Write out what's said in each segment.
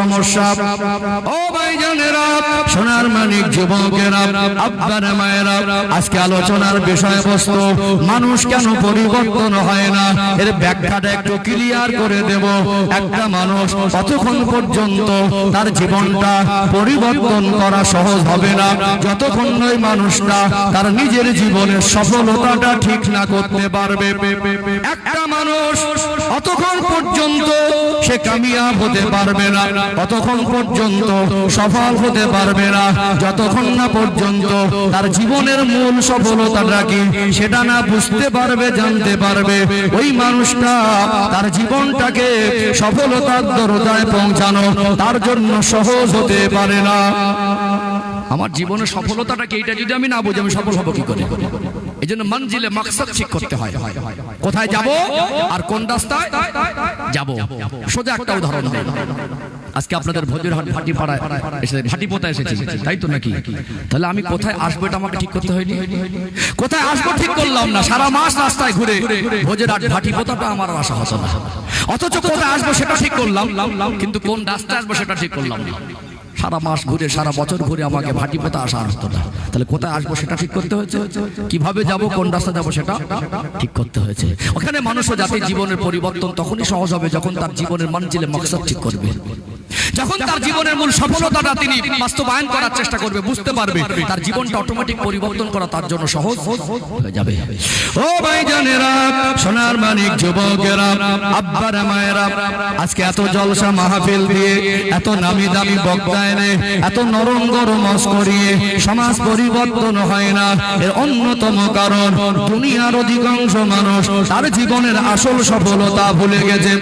সমস্যা। ও ভাইজানেরা, সোনার মানিক যুবকেরা, আব্বারা মায়েরা, আজকে আলোচনার বিষয়বস্তু মানুষ কেন পরিবর্তন হয় না, এর ব্যাখ্যাটা একটু ক্লিয়ার করে দেব। একটা মানুষ ততক্ষণ পর্যন্ত তার জীবনটা পরিবর্তন করা সহজ হবে না যতক্ষণ ওই মানুষটা তার নিজের জীবনের সফলতাটা ঠিক না করতে পারবে। একটা মানুষ ততক্ষণ পর্যন্ত সে কামিয়াব হতে পারবে না, ততক্ষণ পর্যন্ত সফল হতে পারবে না যতক্ষণ না পর্যন্ত তার জীবনের মূল সফলতাটা কি সেটা না বুঝতে পারবে, জানতে পারবে। ওই মানুষটা তার জীবনটাকে সফলতার দরজায় পৌঁছানো তার জন্য সহজ হতে পারে না। আমার জীবনের সফলতাটা কি, এটা যদি আমি না বুঝি আমি সফল হবো কি করে? এই জন্য মঞ্জিলে মাকসাদ ঠিক করতে হয়, কোথায় যাব আর কোন রাস্তায় যাব। সোজা একটা উদাহরণ দেই। আজকে আপনাদের ভোজেরহাট ভাটিপাড়ায় এসে ভাটিপোতা এসেছি, তাই তো নাকি? তাহলে আমি কোথায় আসবো এটা আমাকে ঠিক করতে হয়নি? কোথায় আসবো ঠিক করলাম না, সারা মাস রাস্তায় ঘুরে ভোজেরহাট ভাটিপোতাটা আমার আশা হতো না। অথচ কোথায় আসবো সেটা ঠিক করলাম, কিন্তু কোন রাস্তায় আসবো সেটা ঠিক করলাম না। সারা মাস ঘুরে সারা বছর ঘুরে আমাকে ভাটিপোতা আসা আসতো না, তাহলে কোথায় আসবো সেটা ঠিক করতে হয়েছে। কিভাবে যাব, কোন রাস্তা যাবো সেটা ঠিক করতে হয়েছে। ওখানে মানুষও জাতির জীবনের পরিবর্তন তখনই সহজ হবে যখন তার জীবনের মঞ্জিলে মাকসাদ ঠিক করবে, যখন তার জীবনের মূল সফলতাটা তিনি বাস্তবায়ন করার চেষ্টা করবে, বুঝতে পারবে, তার জীবনটা অটোমেটিক পরিবর্তন করা তার জন্য সহজ হয়ে যাবে। ও ভাইজানেরা, সোনার মানিক যুবকেরা, আব্বারা মায়েরা, আজকে এত জলসা মাহফিল দিয়ে, এত নামি দামি বক্তা এনে, এত নরম গরম মজ করিয়ে সমাজ পরিবর্তন হয় না। এর অন্যতম কারণ দুনিয়ার অধিকাংশ মানুষ তার জীবনের আসল সফলতা ভুলে গেছে।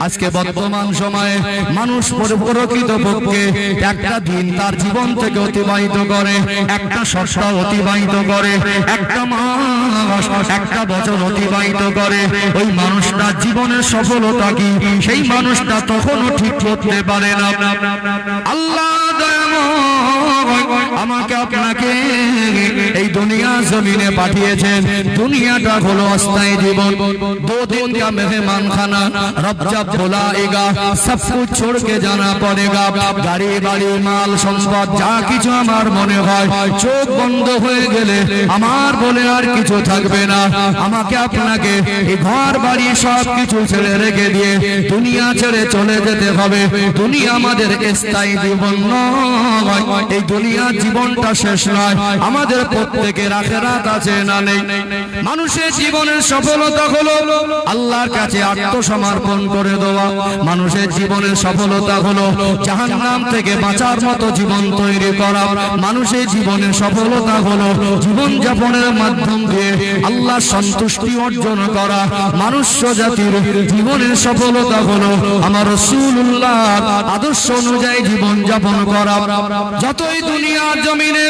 আজকে বর্তমান সময়ে মানুষ প্রকৃতপক্ষে একটা দিন তার জীবন থেকে অতিবাহিত করে, একটা সপ্তাহ অতিবাহিত করে, একটা মাস, একটা বছর অতিবাহিত করে। ওই মানুষটার জীবনের সফলতা কি সেই মানুষটা তখনও ঠিক করতে পারে না। আল্লাহ আমাকে আপনাকে এই দুনিয়া জমিনে পাঠিয়েছেন। দুনিয়াটা হলো অস্থায়ী জীবন, दो दिन का मेहमान खाना, रब जब बुलाएगा सब कुछ छोड़ के जाना पड़ेगा। गाड़ी बाड़ी माल সম্পদ যা কিছু আমার মনে হয় চোখ বন্ধ হয়ে গেলে আমার বলে আর কিছু থাকবে না। আমাকে আপনাকে এই ঘর বাড়ি সব কিছু ছেড়ে রেখে দিয়ে দুনিয়া ছেড়ে চলে যেতে হবে। দুনিয়া আমাদের স্থায়ী জীবন নয়, এই দুনিয়ার জীবনটা শেষ নয়, আমাদের প্রত্যেকের আখিরাত আছে না নেই। মানুষের জীবনের সফলতা হলো আল্লাহর কাছে আত্মসমর্পণ করে দেওয়া। মানুষের জীবনের সফলতা হলো জাহান্নাম থেকে বাঁচার মতো জীবন তৈরি করা। মানুষের জীবনের সফলতা হলো জীবন যাপনের মাধ্যম দিয়ে আল্লাহর সন্তুষ্টি অর্জন করা। মনুষ্য জাতির জীবনের সফলতা হলো আমার রাসূলুল্লাহ আদর্শ অনুযায়ী জীবন যাপন করা। যতই দুনিয়ার জমিনে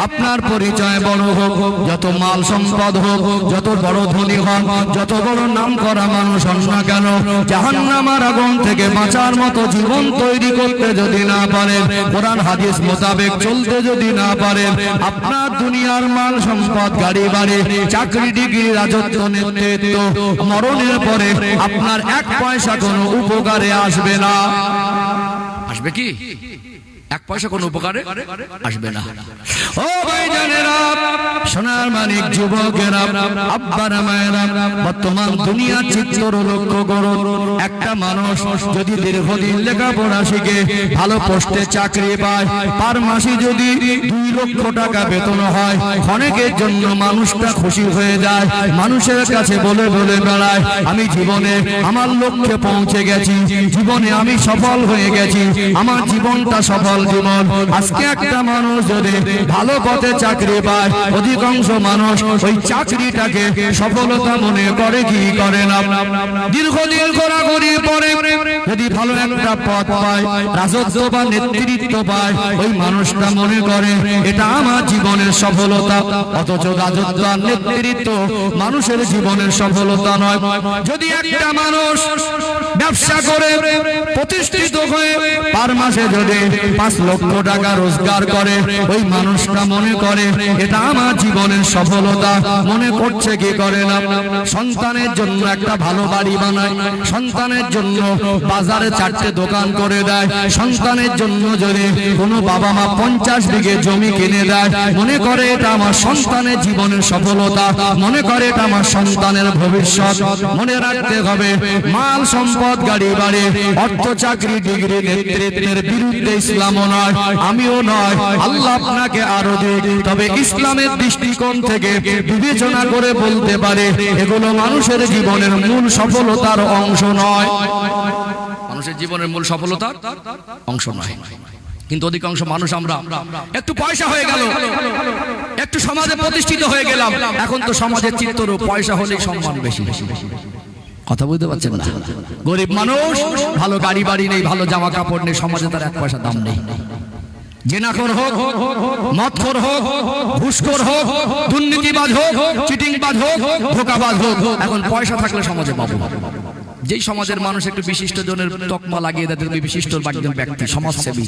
আপনার পরিচয় বড় হোক, যত মাল সম্পদ হোক, যত বড় ধনী হন, যত বড় নাম করা মানুষ হন না কেন, জাহান্নামের আগুন থেকে বাঁচার মতো জীবন তৈরি করতে যদি না পারেন, কোরআন হাদিস মোতাবেক চলতে যদি না পারেন, আপনার দুনিয়ার মাল সম্পদ, গাড়ি বাড়ি, চাকরি, ডিগ্রি, রাজত্ব, নেতৃত্ব মরণের পরে আপনার এক পয়সা কোনো উপকারে আসবে না। আসবে কি? এক পয়সা কোনো উপকারে আসবে না। ও ভাইজানেরা, সোনার মানিক যুবকেরা, আব্বারা মায়েরা, বর্তমান দুনিয়ার চিত্র লক্ষ্য করুন। একটা মানুষ যদি দীর্ঘদিন লেখাপড়া শিখে ভালো পোস্টে চাকরি পায়, পার মাসে যদি 2 লক্ষ টাকা বেতন হয়, অনেকের জন্য মানুষটা খুশি হয়ে যায়। মানুষের কাছে বলে বলে বেড়ায়, আমি জীবনে আমার লক্ষ্যে পৌঁছে গেছি, জীবনে আমি সফল হয়ে গেছি, আমার জীবনটা সফল জীবন। আজকে একটা মানুষ যদি ভালো পথে চাকরি পায়, অধিকাংশ মানুষ ওই চাকরিটাকে সফলতা মনে করে কি করে না। দীর্ঘদিন ঘোরাঘুরি পরে যদি ভালো একটা পদ পায়, রাজত্ব বা নেতৃত্ব পায়, ওই মানুষটা মনে করে এটা আমার জীবনের সফলতা। অথচ রাজত্ব আর নেতৃত্ব মানুষের জীবনের সফলতা নয়। যদি একটা মানুষ ব্যবসা করে প্রতিষ্ঠিত হয়ে পার মাসে যদি 5 লক্ষ টাকা রোজগার করে, ওই মানুষটা মনে করে এটা আমার জীবনের সফলতা। মনে করছে কি করে না? সন্তানের জন্য একটা ভালো বাড়ি বানায়, সন্তানের জন্য বাজারে 4টে দোকান করে দেয়, সন্তানের জন্য যদি কোনো বাবা মা 50 বিঘে জমি কিনে দেয়, মনে করে এটা আমার সন্তানের জীবনের সফলতা, মনে করে এটা আমার সন্তানের ভবিষ্যৎ। মনে রাখতে হবে, মাল সম্পদ গাড়ি বাড়ি অর্থ চাকরি ডিগ্রি নেতৃত্বের বিরুদ্ধে ইসলামও নয়, আমিও নয়। আল্লাহ আপনাকে আরো দিক, তবে ইসলামের দৃষ্টিকোণ থেকে বিবেচনা করে বলতে পারে এগুলো মানুষের জীবনের মূল সফলতার অংশ নয়। মানুষের জীবনের মূল সফলতার অংশ নয়। কিন্তু অধিকাংশ মানুষ আমরা একটু পয়সা হয়ে গেল, একটু সমাজে প্রতিষ্ঠিত হয়ে গেলাম, এখন তো সমাজের চিত্র পয়সা হলেই সম্মান বেশি। কথা বুঝতে পারছেন না? গরিব মানুষ, ভালো গাড়ি বাড়ি নেই, ভালো জামা কাপড় নেই, সমাজে তার 1 পয়সা দাম নেই। জেনাখোর হোক, মদখোর হোক, ঘুষখোর হোক, দুর্নীতিবাজ হোক, চিটিংবাজ হোক, ধোঁকাবাজ হোক, এখন পয়সা থাকলে সমাজে বাবু। যেই সমাজের মানুষ একটু বিশিষ্ট জনের তকমা লাগিয়ে দেয়, বিশিষ্ট একজন ব্যক্তি, সমাজসেবী,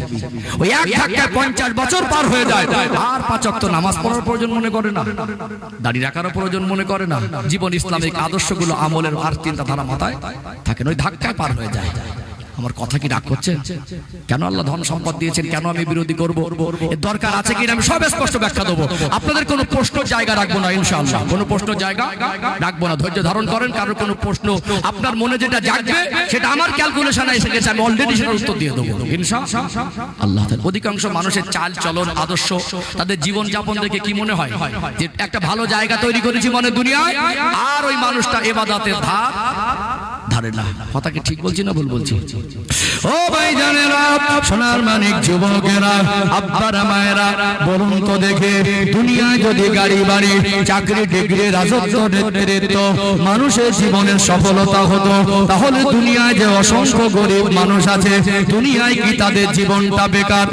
ওই এক ধাক্কায় 50 বছর পার হয়ে যায়, আর 5 ওয়াক্ত নামাজ পড়ার প্রয়োজন মনে করে না, দাড়ি রাখারও প্রয়োজন মনে করে না, জীবন ইসলামিক আদর্শগুলো আমলের আর চিন্তাধারা মাথায় থাকে না, ওই ধাক্কায় পার হয়ে যায়। আমার কথা কি রাগ করছেন? কেন আল্লাহ ধন সম্পদ দিয়েছেন, কেন আমি বিরোধী করব? এর দরকার আছে কিনা আমি সব স্পষ্ট ব্যাখ্যা দেবো। আপনাদের কোনো প্রশ্নের জায়গা রাখবো না, ইনশাআল্লাহ কোনো প্রশ্নের জায়গা রাখবো না। ধৈর্য ধারণ করেন, কারোর কোনো প্রশ্ন আপনার মনে যেটা জাগবে সেটা আমার ক্যালকুলেশনে এসে গেছে, আমি অলরেডি সেটার উত্তর দিয়ে দেবো ইনশাআল্লাহ। অধিকাংশ মানুষের চাল চলন আদর্শ, তাদের জীবন যাপন দেখে কি মনে হয় যে একটা ভালো জায়গা তৈরি করেছি মনে দুনিয়ায়, আর ওই মানুষটা ইবাদতের ধারে না। কথা কি ঠিক বলছি না ভুল বলছি? ও ভাই জানেরা, সোনার মানিক যুবকেরা, আব্বারা মায়েরা, বলুন তো দেখে, দুনিয়ায় যদি গাড়ি বাড়ি চাকরি ডিগ্রি রাজত্ব নেতৃত্ব মানুষের জীবনের সফলতা হতো, তাহলে দুনিয়ায় যে অসংখ্য গরিব মানুষ আছে, দুনিয়ায় কি তাদের জীবনটা বেকার?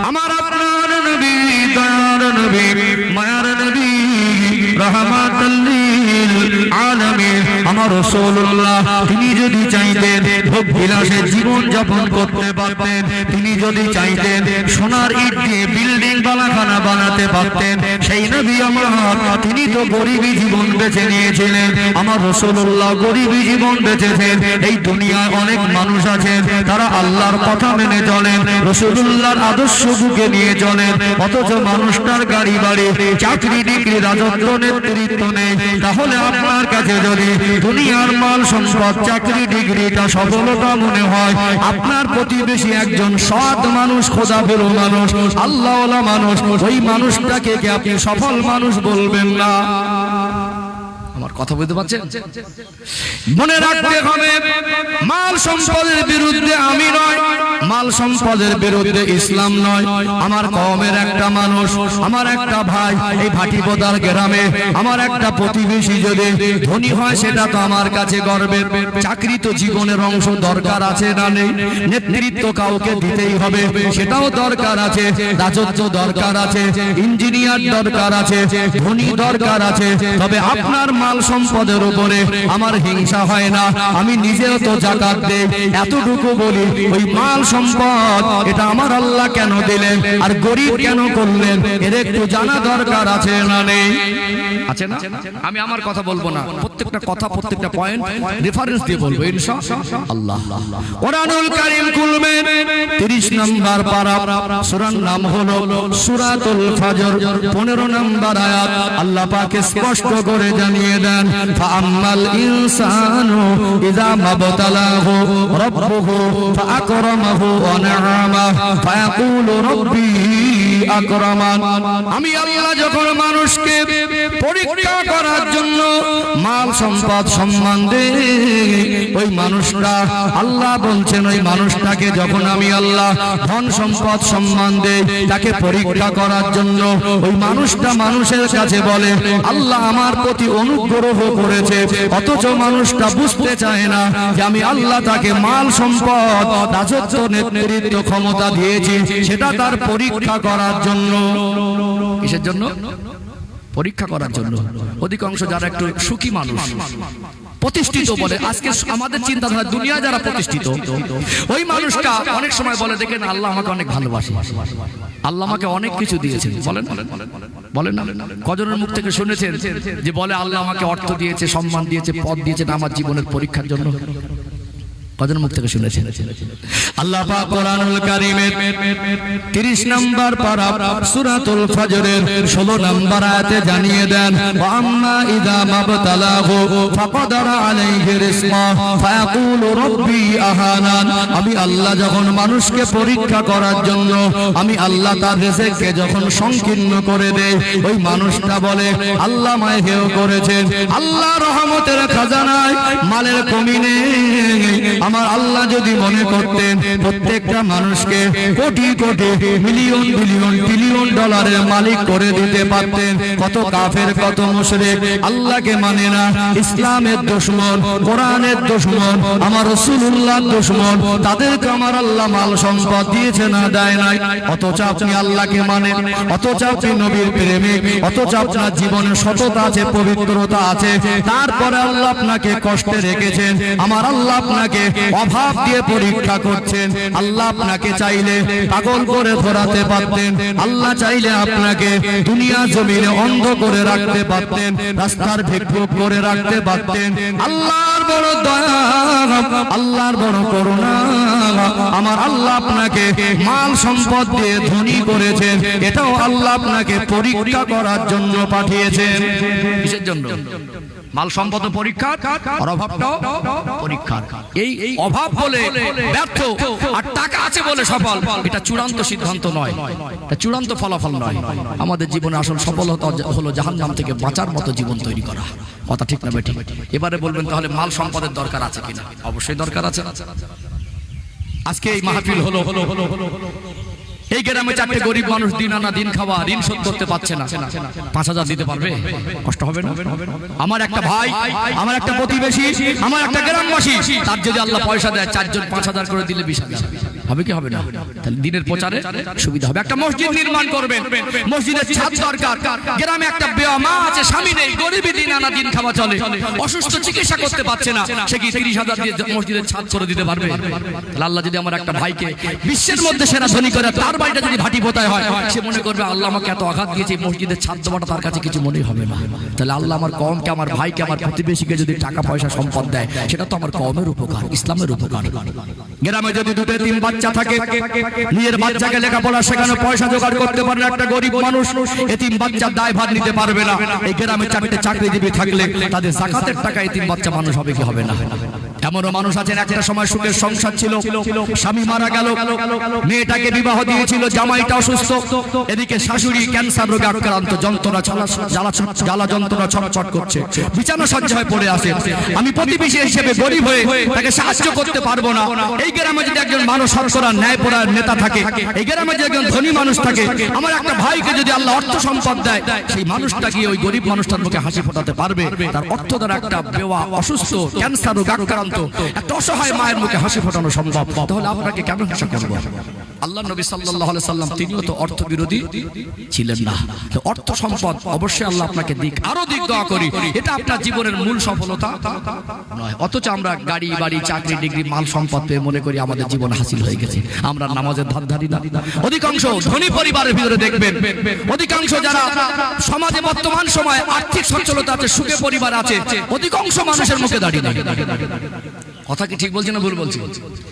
আমার আপনার নবী, দয়ার নবী, মায়ার নবী, রাহমাতুল লিল আলামিন আমার রাসূলুল্লাহ, তিনি যদি চাইতেন ভোগ বিলাসের জীবন যাপন করতে পারতেন, তিনি যদি চাইতেন সোনার ইট দিয়ে বিল্ডিং বালাখানা বানাতে পারতেন, সেই নবী আমার তিনি তো গরিবী জীবন বেছে নিয়েছিলেন। আমার রাসূলুল্লাহ গরিবী জীবন বেছেছেন। এই দুনিয়ায় অনেক মানুষ আছেন, তারা আল্লাহর কথা মেনে চলেন, রাসূলুল্লাহর আদর্শ বুকে নিয়ে চলেন, অথচ মানুষটার গাড়ি বাড়ি চাকরি ডিগ্রি রাজত্ব নেতৃত্ব নেই। তাহলে আপনার কাছে যদি দুনিয়ার মাল সম্পদ চাকরি ডিগ্রিটা সফলতা মনে হয়, আপনার প্রতিবেশী একজন সৎ মানুষ, খোদাভীরু মানুষ, আল্লাহওয়ালা মানুষ, ওই মানুষটাকে কি আপনি সফল মানুষ বলবেন না? আমার কথা বুঝতে পারছেন? মনে রাখতে হবে, মাল সম্পদের বিরুদ্ধে আমি নয়, মাল সম্পদের বিরুদ্ধে ইসলাম নয়। আমার কওমের একটা মানুষ, আমার একটা ভাই এই ভাটিপোদার গ্রামে, আমার একটা প্রতিবেশী যদি ধনী হয়, সেটা তো আমার কাছে গর্বের। চাকরি তো জীবনের অংশ, দরকার আছে না নেই? নেতৃত্ব কাউকে দিতেই হবে, সেটাও দরকার আছে, রাজত্ব দরকার আছে, ইঞ্জিনিয়ার দরকার আছে, ধনী দরকার আছে। তবে আপনার মাল সম্পদের উপরে আমার হিংসা হয় না, আমি নিজেও তো যাকাত দেই, এতটুকু বলি ওই মাল সম্পদ এটা আমার আল্লাহ কেন দিলেন আর গরিব কেন করলেন, এর একটু জানা দরকার আছে না নেই? আছে না? আমি আমার কথা বলবো না, প্রত্যেকটা কথা প্রত্যেকটা পয়েন্ট রেফারেন্স দিয়ে বলবো ইনশাআল্লাহ। কোরআনুল কারীম খুলবেন 30 নম্বর পারা, সূরার নাম হলো সূরাতুল ফজর, 15 নম্বর আয়াত। আল্লাহ পাক স্পষ্ট করে জানিয়ে দেন, ফাআম্মাল ইনসানু ইযা মাবতালাহু রাব্বুহু ফাআকরামাহু ওয়া না'আমাহু ফায়াকুলু রাব্বি আকরামান। আমি আল্লাহ যখন মানুষকে পরীক্ষা করার জন্য মাল সম্পদ সম্মান দেই, ওই মানুষটা আল্লাহ বলছেন, ওই মানুষটাকে যখন আমি আল্লাহ ধন সম্পদ সম্মান দেই, তাকে পরীক্ষা করার জন্য, ওই মানুষটা মানুষের কাছে বলে আল্লাহ আমার প্রতি অনুগ্রহ করেছে, অথচ মানুষটা বুঝতে চায় না যে আমি আল্লাহ তাকে মাল সম্পদ রাজত্ব নেতৃত্ব ক্ষমতা দিয়েছি, সেটা তার পরীক্ষা করার জন্য। কিসের জন্য? পরীক্ষা করার জন্য। অধিকাংশ যারা একটু সুখী মানুষ, প্রতিষ্ঠিত বলে। আজকে আমাদের চিন্তাধারা দুনিয়া যারা প্রতিষ্ঠিত, ওই মানুষটা অনেক সময় বলে দেখেন আল্লাহ আমাকে অনেক ভালোবাসে, আল্লাহ আমাকে অনেক কিছু দিয়েছেন। বলেন বলেন না? কজনের মুখ থেকে শুনেছেন যে বলে আল্লাহ আমাকে অর্থ দিয়েছে, সম্মান দিয়েছে, পদ দিয়েছেন আমার জীবনের পরীক্ষার জন্য? কজনের মুখ থেকে শুনেছেন? আল্লাহ পাক কোরআনুল কারীমের 30 নম্বর পারা সূরাতুল ফজরের 16 নম্বর আয়াতে জানিয়ে দেন, ওয়া আম্মা ইযা মাবতালাহু ফাকাদারা আলাইহি রিজকা ফায়াকুলু রাব্বি আহানান। আমি আল্লাহ যখন মানুষকে পরীক্ষা করার জন্য আমি আল্লাহ তার রিজেককে যখন সংকীর্ণ করে দেই, ওই মানুষটা বলে আল্লাহ আমায় হেয় করেছেন, আল্লাহ রহমতের খাজানায় মালের কমি নেই। আমার আল্লাহ যদি মনে করতেন প্রত্যেকটা মানুষকে crore crore million billion trillion ডলারের মালিক করে দিতে পারতেন। কত কাফের, কত মুশরিক আল্লাহকে মানে না, ইসলামের দুশমন, কোরআনের দুশমন, আমার রাসূলুল্লাহর দুশমন, তাদেরকে আমার আল্লাহ মাল সম্পদ দিয়েছে না দেয় নাই। অথচ আপনি আল্লাহকে মানেন, অথচ আপনি নবীর প্রেমিক, অথচ আপনার জীবনে সততা আছে, পবিত্রতা আছে, তারপরে আল্লাহ আপনাকে কষ্টে রেখেছেন। আমার আল্লাহ আপনাকে অভাব দিয়ে পরীক্ষা করছেন। আল্লাহ আপনাকে চাইলে পাগল করে ধরাতে পারতেন, আল্লাহ চাইলে আপনাকে দুনিয়া জমিনে অন্ধ করে রাখতে পারতেন, রাস্তার ভিক্ষুক করে রাখতে পারতেন। আল্লাহর বড় দয়া, আল্লাহর বড় করুণা, আমার আল্লাহ আপনাকে মাল সম্পদ দিয়ে ধনী করেছেন। এটাও আল্লাহ আপনাকে পরীক্ষা করার জন্য পাঠিয়েছেন। কিসের জন্য? মাল সম্পদ পরীক্ষা, আর অভাবটাও পরীক্ষা। এই অভাব বলে ব্যর্থ আর টাকা আছে বলে সফল, এটা চূড়ান্ত সিদ্ধান্ত নয়, এটা চূড়ান্ত ফলাফল নয়। আমাদের জীবনে আসল সফলতা হলো জাহান্নাম থেকে বাঁচার মতো জীবন তৈরি করা। কথা ঠিক না বেঠিক? এবারে বলবেন তাহলে মাল সম্পদের দরকার আছে কিনা? অবশ্যই দরকার আছে। আজকে এই মাহফিল হলো, এই গ্রামে 4টে গরিব মানুষ দিন আনা দিন খাওয়া, ঋণ শোধ করতে পারছে না, 5000 দিতে পারবে? কষ্ট হবে না? আমার একটা ভাই, আমার একটা প্রতিবেশী, আমার একটা গ্রামবাসী, তার যদি আল্লাহ পয়সা দেয়, 4 জন 5000 করে দিলে 20,000 হবে কি হবে না? তাহলে দিনের প্রচারে সুবিধা হবে। একটা মসজিদ নির্মাণ করবেন, মসজিদের ছাদ দরকার। গ্রামে একটা বেওয়া মা আছে, স্বামী নেই, গরিবই দিন আনা দিন খাওয়া চলে, অসুস্থ, চিকিৎসা করতে পারছে না, সে কি 30,000 দিয়ে মসজিদের ছাদ করে দিতে পারবে? আল্লাহ যদি আমার একটা ভাইকে বিশ্বের মধ্যে সেরা ধনী করে, তার বাড়িটা যদি ভাটি পোতায় হয়, সে মনে করবে আল্লাহ আমাকে এত আঘাত দিয়েছে, মসজিদের ছাদ দেওয়াটা তার কাছে কিছু মনেই হবে না। তাহলে আল্লাহ আমার কওমকে, আমার ভাইকে, আমার প্রতিবেশীকে যদি টাকা পয়সা সম্পদ দেয়, সেটা তো আমার কওমের উপকার, ইসলামের উপকার। গ্রামে যদি 2-3 বাচ্চা থাকে, নিজের বাচ্চাকে লেখাপড়া শেখানো পয়সা জোগাড় করতে পারে না একটা গরিব মানুষ, এতিম বাচ্চার দায়ভার নিতে পারবে না। এই গ্রামে 4টে চাকরিজীবী থাকলে তাদের যাকাতের টাকা এতিম বাচ্চা মানুষ হবে কি হবে না? এমনও মানুষ আছেন একটা সময় সুখের সংসার ছিল, স্বামী মারা গেল, মেয়েটাকে বিবাহ দিয়েছিল, জামাইটা অসুস্থ, এদিকে শাশুড়ি ক্যান্সার রোগে আক্রান্ত, যন্ত্রণা জ্বালা যন্ত্রণা ছটছট করছে, বিছানা সজ্জায় পড়ে আছে। আমি প্রতিবেশী হিসেবে গরিব হয়ে তাকে সাহায্য করতে পারবো না। এই গ্রামে যদি একজন মানুষ সরকার ন্যায়পরায়ণ নেতা থাকে, এই গ্রামে যদি একজন ধনী মানুষ থাকে, আমার একটা ভাইকে যদি আল্লাহ অর্থ সম্পদ দেয়, সেই মানুষটা গিয়ে ওই গরিব মানুষটার মুখে হাসি ফোটাতে পারবে। তার অর্থ দ্বারা একটা বেওয়া অসুস্থ ক্যান্সার রোগে আক্রান্ত একটা অসহায় মায়ের মুখে হাসি ফোটানো সম্ভব। তাহলে আপনাকে কেন হাসা করব? আল্লাহ নবী সাল্লাল্লাহু আলাইহি সাল্লাম তিনিও তো অর্থ বিরোধী ছিলেন না। তো অর্থ সম্পদ অবশ্যই আল্লাহ আপনাকে দিক, আরো দিক, দোয়া করি, এটা আপনার জীবনের মূল সফলতা নয়। অথচ আমরা গাড়ি বাড়ি চাকরি ডিগ্রি মাল সম্পদ পেয়ে মনে করি আমাদের জীবন হাসিল হয়ে গেছে। আমরা নামাজের ধার ধারি না। অধিকাংশ ধনী পরিবারের ভিতরে দেখবেন, অধিকাংশ যারা সমাজে বর্তমান সময়ে আর্থিক সচ্ছলতা আছে, সুখে পরিবার আছে, অধিকাংশ মানুষের মুখে দাঁড়িয়ে নাই। কথা কি ঠিক বলছি না ভুল বলছি?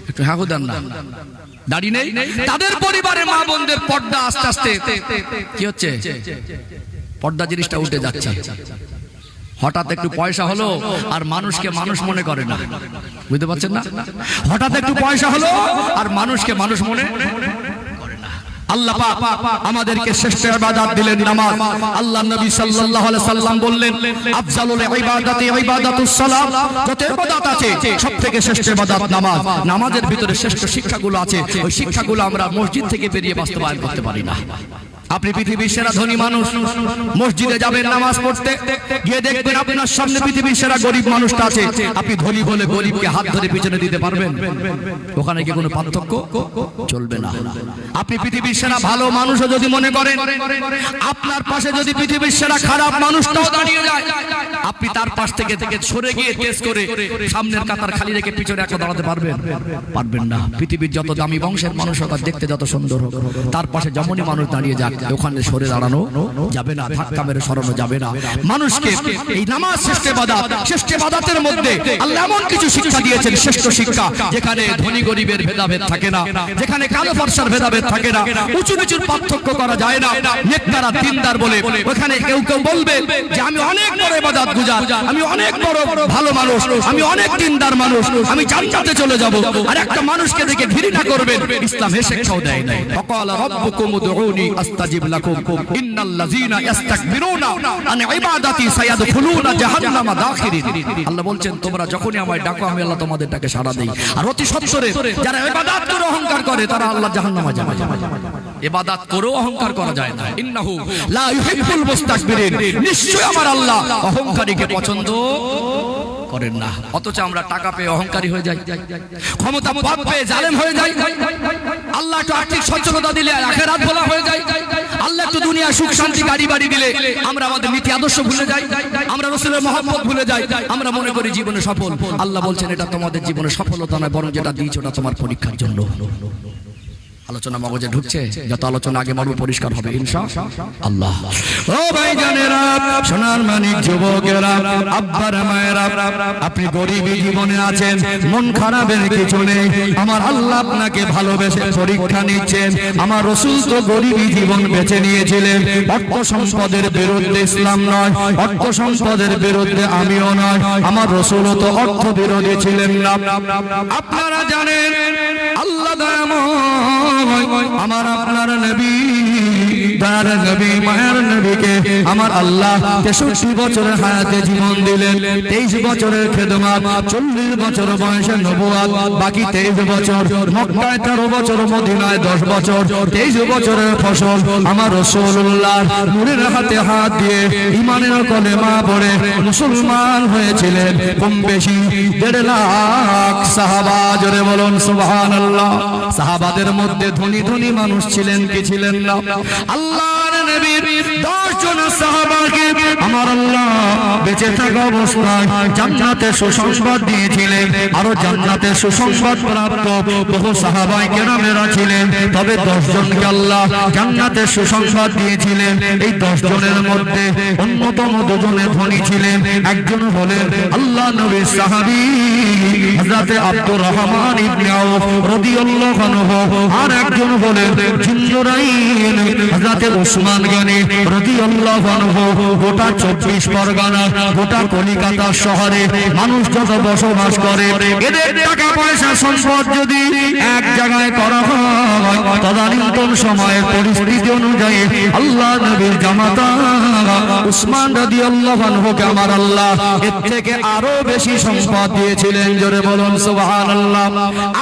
একটু হ্যাঁ দেন না। দাড়ি নেই, তাদের পরিবারের মা বোনদের পর্দা আস্তে আস্তে কি হচ্ছে? পর্দা জিনিসটা উঠে যাচ্ছে। হঠাৎ একটু পয়সা হলো আর মানুষকে মানুষ মনে করে না, বুঝতে পারছেন না? হঠাৎ একটু পয়সা হলো আর মানুষকে মানুষ মনে করে না। আল্লাহ পাক আমাদেরকে শ্রেষ্ঠ ইবাদত দিলেন নামাজ। আল্লাহ নবী সাল্লাল্লাহু আলাইহি সাল্লাম বললেন, আফজালুল ইবাদাতি ইবাদাতুস সালাত। যত ইবাদত আছে সবথেকে শ্রেষ্ঠ ইবাদত নামাজ। নামাজের ভিতরে শ্রেষ্ঠ শিক্ষাগুলো আছে, ওই শিক্ষাগুলো আমরা মসজিদ থেকে বেরিয়ে বাস্তবায়ন করতে পারি না। আপনি পৃথিবীর সেরা ধনী মানুষ, মসজিদে যাবেন নামাজ পড়তে, গিয়ে দেখবেন আপনার সামনে পৃথিবীর সেরা গরিব মানুষটা আছে। আপনি ধনী বলে গরিবকে হাত ধরে পিছনে দিতে পারবেন? ওখানে কি কোনো পার্থক্য চলবে না। আপনি পৃথিবীর সেরা ভালো মানুষও যদি মনে করেন, আপনার পাশে যদি পৃথিবীর সেরা খারাপ মানুষটাও দাঁড়িয়ে যায়, আপনি তার পাশ থেকে সরে গিয়ে তেজ করে সামনের কাতার খালি রেখে পিছনে একটা দাঁড়াতে পারবেন? পারবেন না। পৃথিবীর যত দামি বংশের মানুষ হোক, দেখতে যত সুন্দর হোক, তার পাশে যেমনই মানুষ দাঁড়িয়ে যাক, ওখানে সরে দাঁড়ানো যাবে না, ধাক্কা মেরে সরানো যাবে না। মানুষকে এই নামাজ শ্রেষ্ঠ ইবাদত, শ্রেষ্ঠ ইবাদতের মধ্যে আল্লাহ এমন কিছু শিক্ষা দিয়েছেন, শ্রেষ্ঠ শিক্ষা, যেখানে ধনী গরিবের ভেদাভেদ থাকে না, যেখানে কালো ফর্সার ভেদাভেদ থাকে না, উঁচু নিচুর পার্থক্য করা যায় না। নেককারা দিনদার বলে ওখানে কেউ কেউ বলবে যে আমি অনেক বড় ইবাদত গুজার, আমি অনেক বড় ভালো মানুষ, আমি অনেক দিনদার মানুষ, আমি জান্নাতে চলে যাব। আর একটা মানুষকে দেখে ঘৃণা করবেন, ইসলাম এ শিক্ষাও দেয় না। ওয়াকালা রাব্বুকুম উদউনি আস্তাজিব লাকুম ইন্নাল্লাযীনা ইস্তাকবিরুনা আন ইবাদাতি সায়াদখুলুনা জাহান্নামা দাখিরিন। আল্লাহ বলছেন তোমরা যখনই আমায় ডাকো, আমি আল্লাহ তোমাদের ডাকে সাড়া দেই। আর অতি সত্বরে যারা ইবাদত করে অহংকার করে, তারা আল্লাহ জাহান্নামে যাবে। ইবাদত করে অহংকার করা যায় না। ইন্নাহু লা ইউহিব্বুল মুস্তাকবিরিন, নিশ্চয় আমার আল্লাহ অহংকারীকে পছন্দ করেন না। অথচ আমরা টাকা পেয়ে অহংকারী হয়ে যাই, ক্ষমতা পদ পেয়ে জালেম হয়ে যাই, আল্লাহ একটু আর্থিক সচ্ছলতা দিলে আখিরাত বলা হয়ে যায়, আল্লাহ একটু দুনিয়া সুখ শান্তি গাড়ি বাড়ি দিলে আমরা আমাদের নীতি আদর্শ ভুলে যাই, আমরা রাসূলের মহব্বত ভুলে যাই, আমরা মনে করি জীবনে সফল। আল্লাহ বলছেন এটা তোমাদের জীবনে সফলতা নয়, বরং যেটা দিয়েছো ওটা তোমার পরীক্ষার জন্য। আলোচনা মগজে ঢুকছে, যত আলোচনা আগে মর্ম পরিষ্কার হবে ইনশাআল্লাহ। ও ভাইজানেরা, সোনার মানিক যুবকেরা, আব্বার মায়েরা, আপনি গরিবী জীবনে আছেন, মন খারাপের কিছু নেই। আমার আল্লাহ আপনাকে ভালোবেসে পরীক্ষা নিচ্ছেন। আমার রাসূল তো গরিবী জীবন বেছে নিয়েছিলেন। অর্থ সম্পদের বিরুদ্ধে ইসলাম নয়, অর্থ সম্পদের বিরুদ্ধে আমিও নয়, আমার রাসূলও তো অর্থ বিরোধী ছিলেন না। আপনারা জানেন আল্লাহ দয়াময় আমার আপনার নবী, তার নবী মায়ের নবীকে আমার আল্লাহ 63 বছরের হায়াতে জীবন দিলেন, 23 বছরের খেদমত, 40 বছর বয়সে নবুয়ত, বাকি 23 বছর মক্কায়, 13 বছর মদিনায়, 10 বছর, 23 বছরের ফসল আমার রাসূলুল্লাহ নূরের হাতে হাত দিয়ে ঈমানের কলেমা পড়ে মুসলমান হয়েছিলেন কম বেশি 1.5 লাখ সাহাবা। জোরে বলুন সুবহানাল্লাহ। সাহাবাদের মধ্যে ধনী ধনী মানুষ ছিলেন কি ছিলেন না? আল্লাহর নবীর 10 জন সাহাবাকে আমার আল্লাহ বেঁচে থাকা অবস্থায় জান্নাতে সুসংবাদ দিয়েছিলেন। আরো জান্নাতে সুসংবাদ প্রাপ্ত বহু সাহাবায়ে কেরামেরা ছিলেন, তবে 10 জনকে আল্লাহ জান্নাতে সুসংবাদ দিয়েছিলেন। এই 10 জনের মধ্যে অন্যতম 2 জনে ধনী ছিলেন। একজন হলেন আল্লাহ নবীর সাহাবী হযরত আব্দুর রহমান ইবনে আউফ রাদিয়াল্লাহু আনহু, আর একজন হলেন জিন্নুরাইন হযরত উসমান গনি রাদিয়াল্লাহু আনহু। গোটা 24 পরগনা, গোটা কলিকাতা শহরে মানুষ যত বসবাস করে, এদের টাকা পয়সা সম্পদ যদি এক জায়গায় করা হয়, তদানীন্তন সময়ের পরিস্থিতি অনুযায়ী আল্লাহ নবীর জামাতা উসমান রাদিয়াল্লাহু আনহুকে আমার আল্লাহ এর থেকে আরো বেশি সম্পদ দিয়েছিলেন। জোরে বলুন সুবহানাল্লাহ।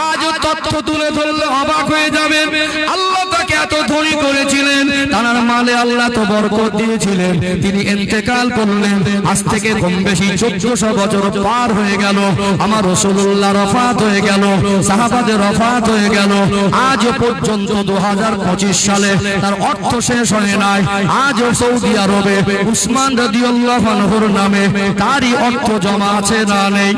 আজ তথ্য তুলে ধরলে অবাক হয়ে যাবেন, আল্লাহ তাকে এত ধনী করেছিলেন, তার মালে আল্লাহ তো বরকত দিয়েছিলেন। তিনি ইন্তেকাল করলেন, আজ থেকে কম বেশি 1400 বছর পার হয়ে গেল। আমার রাসূলুল্লাহ ওফাত হয়ে গেল, সাহাবাদের ওফাত হয়ে গেল। আজ পর্যন্ত 2025 সালে তার অর্থ শেষ হয় নাই। আজও সৌদি আরবে উসমান রাদিয়াল্লাহু আনহুর নামে তারই অর্থ জমা আছে না নেই?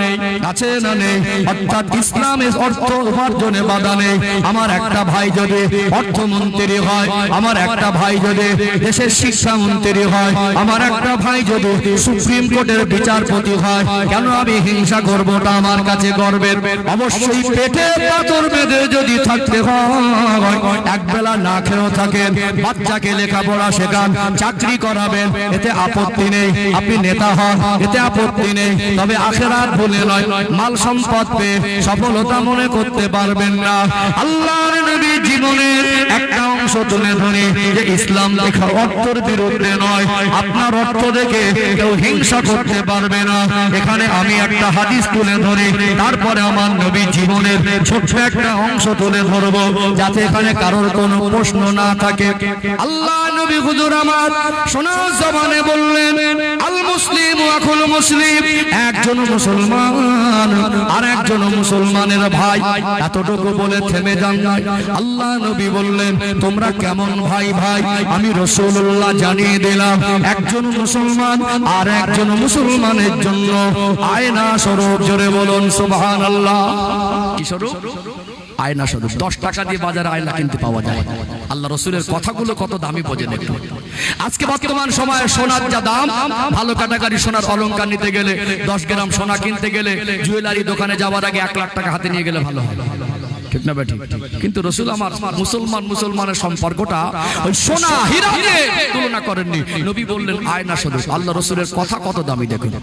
আছে না নেই? অর্থাৎ ইসলামে অর্থ উপার্জনে বাধা নেই। আমার একটা ভাই যদি অর্থমন্ত্রী হয়, আমার একটা ভাই যদি দেশের শিক্ষামন্ত্রী হয়, আমার একটা ভাই যদি সুপ্রিম কোর্টের বিচারপতি হয়, কেন আমি হিংসা করব? ওটা আমার কাছে গর্বের। অবশ্যই পেটে পাথর বেঁধে যদি থাকতে হয়, একবেলা না খেয়েও থাকেন, বাচ্চাকে লেখাপড়া শেখান, চাকরি করাবেন, এতে আপত্তি নেই। আপনি নেতা হন, এতে আপত্তি নেই। তবে আখিরাত ভুলে নয়, মাল সম্পদ পেয়ে সফলতা মনে করতে পারবেন না। আল্লাহর নবী জীবনের একটা অংশ অংশ তুলে ধরে যে ইসলাম লেখা অর্থের বিরুদ্ধে নয়, আপনার অর্থ দেখে কেউ হিংসা করতে পারবে না। এখানে আমি একটা হাদিস তুলে ধরে তারপরে আমার নবী জীবনের ছোট্ট একটা অংশ তুলে ধরবো, যাতে এখানে কারোর কোনো প্রশ্ন না থাকে। আল্লাহ নবী হুজুর আমার সোনা জবানে বললেন, আল মুসলিম আখুল মুসলিম, একজন মুসলমান আর একজন মুসলমানের ভাই। এতটুকু বলে থেমে যান না। আল্লাহ নবী বললেন, তোমরা কেমন ভাই ভাই? আমি রাসূলুল্লাহ জানিয়ে দিলাম, একজন মুসলমান আর একজন মুসলমানের জন্য আয়না স্বরূপ। জোরে বলুন সুবহানাল্লাহ। কি স্বরূপ? আয়না স্বরূপ। 10 টাকা দিয়ে বাজারে আয়না কিনতে পাওয়া যায়। আল্লাহ রসুলের কথাগুলো কত দামি বোঝেন একটু। আজকে বর্তমান সময়ে সোনার যা দাম, ভালো ক্যাটাগরি সোনার অলংকার নিতে গেলে, 10 গ্রাম সোনা কিনতে গেলে জুয়েলারি দোকানে যাওয়ার আগে 1 লাখ টাকা হাতে নিয়ে গেলে ভালো হয়, ঠিক না বেঠিক? কিন্তু রসুল আমার মুসলমানের সম্পর্কটা ওই সোনা হীরা দিয়ে তুলনা করেননি। নবী বললেন আয়না স্বরূপ। আল্লাহ রসুলের কথা কত দামি দেখুন।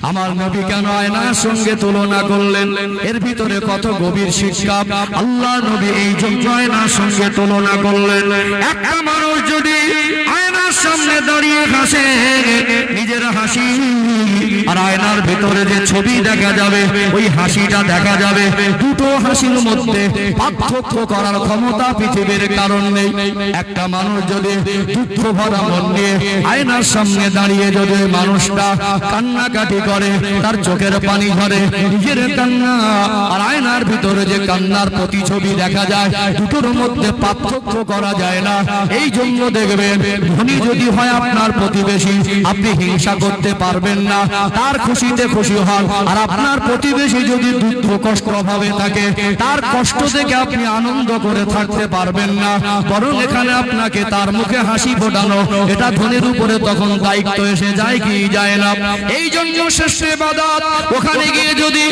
আমার নবী কেন আয়নার সঙ্গে তুলনা করলেন? এর ভিতরে কত গভীর শিক্ষা। আল্লাহ নবী এই জন্য আয়নার সঙ্গে তুলনা করলেন। একটা মানুষ যদি আয়নার সামনে দাঁড়িয়ে হাসে, নিজের হাসি আর আয়নার ভিতরে যে ছবি দেখা যাবে, ওই হাসিটা দেখা যাবে। দুটো হাসির মধ্যে পার্থক্য করার ক্ষমতা পৃথিবীর কারণ নেই। একটা মানুষ যদি দুঃখ ভরা মন নিয়ে আয়নার সামনে দাঁড়িয়ে যদি মানুষটা কান্নাকাটি করে, তার চোখের পানি ঝরে, নিজের কান্না আর আয়নার ভিতরে যে কান্নার প্রতিছবি দেখা যায়, দুটোর মধ্যে পার্থক্য করা যায় না। এই জন্য দেখবেন, ধনী যদি হয় আপনার প্রতিবেশী, আপনি হিংসা করতে পারবেন না, তার খুশিতে খুশি হন। আর আপনার প্রতিবেশী যদি দুঃখ কষ্ট ভাবে থাকে, তার কষ্ট দেখে আপনি আনন্দ করে থাকতে পারবেন না, বরং এখানে আপনাকে তার মুখে হাসি ফোটানো, এটা ধনীর উপরে তখন দায়িত্ব এসে যায় কি যায় না। এই জন্য শ্রেষ্ঠ ইবাদত, ওখানে গিয়ে যদি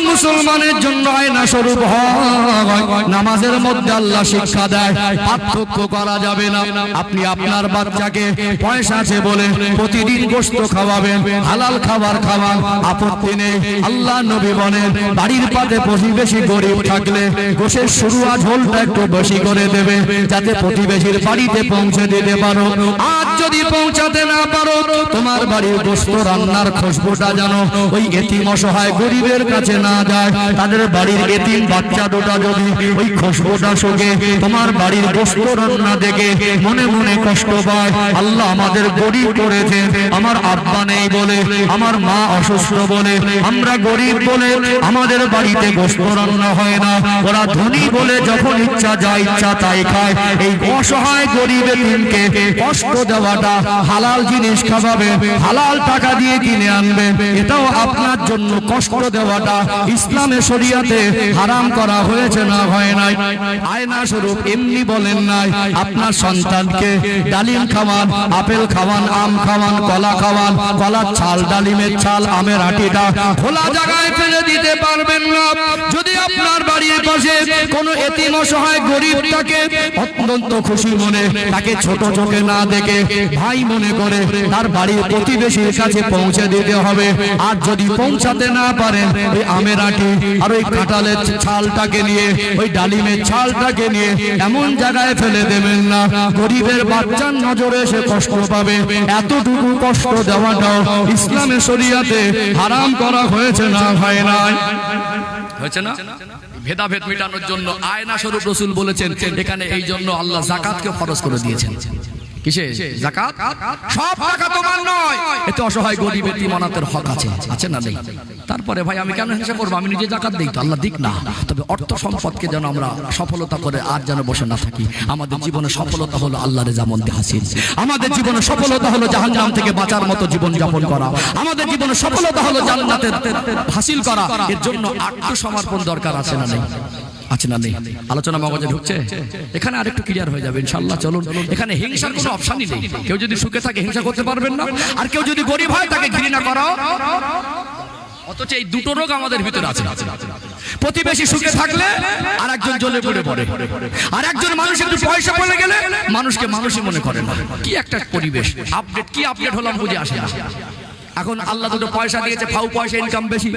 মুসলমানের জন্য আয়না স্বরূপ হয়, নামাজের মধ্যে আল্লাহ শিক্ষা দেয় পার্থক্য করা যাবে না। আপনি আপনার বাচ্চাকে পয়সা আছে বলে প্রতিদিন গোশত খাওয়াবেন, হালাল খাবার খাওয়ান, আপত্তি নেই। আল্লাহ নবী বলেন, বাড়ির পাতে প্রতিবেশী গরিব থাকলে গোশের শুরুয়া ঝোলটা একটু বেশি করে দেবে, যাতে প্রতিবেশীর বাড়িতে পৌঁছে দিতে পারো। আজ যদি পৌঁছাতে না পারো, তোমার বাড়ির গোশত রান্নার খুশবুটা যেন ওই এতিম অসহায় গরিবের কাছে না যায়। তাদের বাড়ির এতিম বাচ্চা দুটা যদি ওই খুশবুটা শুকে তোমার বাড়ির গোশত রান্না দেখে মনে মনে কষ্ট পায়, আল্লাহ আমাদের গরিব করেছে, আমার আব্বা নেই বলে, আমার মা অসুস্থ বলে, আমরা গরিব বলে আমাদের বাড়িতে গোশত রান্না হয় না, ওরা ধনী বলে যখন ইচ্ছা যা ইচ্ছা তাই খায়। এই অসহায় গরিব এতিমকে কষ্ট দেওয়াটা, হালাল জিনিস খাওয়াবে, হালাল টাকা দিয়ে কিনে আনবে, এটাও আপনার জন্য কষ্ট দেওয়াটা ইসলামে শরিয়াতে হারাম করা হয়েছে না হয় নাই? আয়না স্বরূপ এমনি বলেন নাই, আপনার সন্তানকে ডালিম খাওয়ান, আপেল খাওয়ান, আম খাওয়ান, কলা খাওয়ান, কলার ছাল, ডালিমের ছাল, আমের আটিটা খোলা জায়গায় ফেলে দিতে পারবেন না। যদি আপনার বাড়ির পাশে কোনো এতিম অসহায় গরিব থাকে, অত্যন্ত খুশি মনে তাকে ছোট চোখে না দেখে ভাই মনে করে তার বাড়ির প্রতিবেশীর কাছে পৌঁছে দিতে হবে। আর যদি পৌঁছাতে না পারেন, ওই আমের আটি আর ওই কাঁঠালের ছালটাকে নিয়ে, ওই ডালিমের ছালটাকে নিয়ে এমন জায়গায় ফেলে দেবেন না গরিবের বাচ্চার নজরে সে কষ্ট পাবে। এতটুকু কষ্ট দেওয়াটাও ইসলামের শরিয়াতে হারাম করা হয়েছে না হয় নাই? হয়েছে না? ভেদাভেদ মেটানোর জন্য আয়না স্বরূপ রাসূল বলেছেন। এখানে এই জন্য আল্লাহ যাকাতকে ফরজ করে দিয়েছেন। কিসে? যাকাত। সব টাকা তোমার নয়, এতে অসহায় গরিব এতিম অনাথের হক আছে, আছে না নেই? তারপরে ভাই আমি কেন হিংসা করবো? আমি নিজে যাকাত দেই তো, আল্লাহ দিক না। তবে অর্থ সম্পদকে যেন আমরা সফলতা করে আর যেন বসে না থাকি। আমাদের জীবনে সফলতা হলো আল্লাহর রেজামন্দি হাসিল। আমাদের জীবনে সফলতা হলো জাহান্নাম থেকে বাঁচার মতো জীবন যাপন করা। আমাদের জীবনে সফলতা হলো জান্নাতের হাসিল করা। এর জন্য আত্মসমর্পণ দরকার, আছে না নেই? আছে না নেই? আলোচনা মগজে ঢুকছে? এখানে আরেকটু ক্লিয়ার হয়ে যাবে ইনশাআল্লাহ। চলুন, এখানে হিংসার কোনো অপশনই নেই। কেউ যদি সুখে থাকে হিংসা করতে পারবেন না, আর কেউ যদি গরিব হয় তাকে ঘৃণা করা। অথচ এই দুটো রোগ আমাদের ভিতরে আছে। প্রতিবেশী সুখে থাকলে আর একজন জ্বলে পড়ে, আর একজন মানুষ একটু পয়সা পেলে গেলে মানুষকে মানুষই মনে করে না। কি একটা পরিবেশ! আপডেট কি আপডেট হলাম বুঝে আসে না। এখন আল্লাহ দুটো পয়সা দিয়েছে, ফাউ পয়সা, ইনকাম বেশি।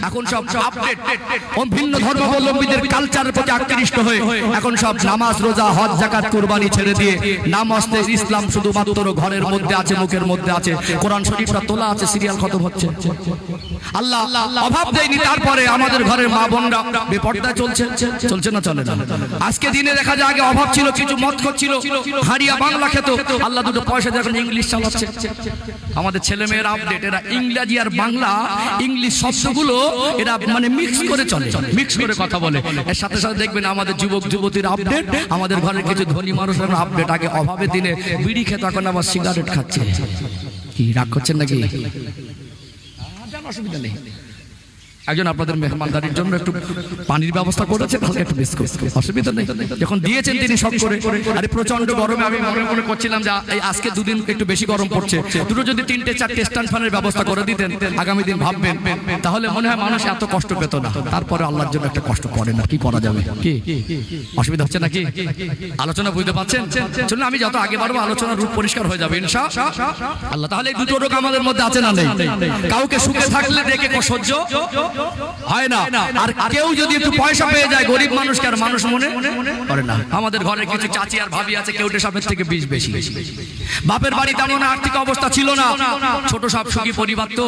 এখন সব আপডেট ভিন্ন ধর্মাবলম্বীদের কালচারের প্রতি আকৃষ্ট হয়ে এখন সব নামাজ, রোজা, হজ, যাকাত, কুরবানি ছেড়ে দিয়ে নামাজে ইসলাম শুধুমাত্র ঘরের মধ্যে আছে, মুখের মধ্যে আছে, কোরআন শরীফটা তোলা আছে, সিরিয়াল খতম হচ্ছে। আল্লাহ অভাব দেয়নি, তারপরে আমাদের ঘরের মা বোনরা বেপর্দায় চলছে না, চলে না। আজকে দিনে দেখা যায় আগে অভাব ছিল, কিছু মত ছিল, হারিয়া বাংলা খেত, আল্লাহ দুটো পয়সা যখন ইংলিশ চালাচ্ছে। আমাদের ছেলে মেয়েরা আপডেট, এরা ইংরেজি আর বাংলা ইংলিশ শব্দগুলো এরা মানে মিক্স করে চলে, মিক্স করে কথা বলে। এর সাথে সাথে দেখবেন আমাদের যুবক যুবতীর আপডেট, আমাদের ঘরের কিছু ধনী মানুষের আপডেট। আগে অভাবে দিনে বিড়ি খেত, এখন আবার সিগারেট খাচ্ছে। কি রাগ করছেন নাকি? অসুবিধা নেই। একজন আপনাদের মেহমানদারির জন্য একটু পানির ব্যবস্থা করেছেন, একটু বিস্কুট, অসুবিধা নেই। যখন দিয়েছেন তিনি শখ করে। আরে প্রচন্ড গরমে আমি মনে করছিলাম যে এই আজকে দুদিন একটু বেশি গরম পড়ছে, দুটো যদি 3-4 স্ট্যান্ড ফ্যানের ব্যবস্থা করে দিতেন, আগামী দিন ভাববেন, তাহলে মনে হয় মানুষ এত কষ্ট পেত না। তারপরে আল্লাহর জন্য একটা কষ্ট করে না, কি করা যাবে? কি অসুবিধা হচ্ছে নাকি? আলোচনা বুঝতে পারছেন? চলুন আমি যত আগে বাড়বো আলোচনার রূপ পরিষ্কার হয়ে যাবে ইনশাআল্লাহ। তাহলে এই দুটো রোগ আমাদের মধ্যে আছে না নেই? কাউকে সুখে থাকলে দেখে সহ্য হয় না, আর কেউ যদি একটু পয়সা পেয়ে যায় গরিব মানুষকে আর মানুষ মনে করে না। আমাদের ঘরে কিছু চাচি আর ভাবি আছে, কেউটে সাপের থেকে 20 বেশি। বাপের বাড়ি তেমন আর্থিক অবস্থা ছিল না, ছোট সব সুখী পরিবার তো।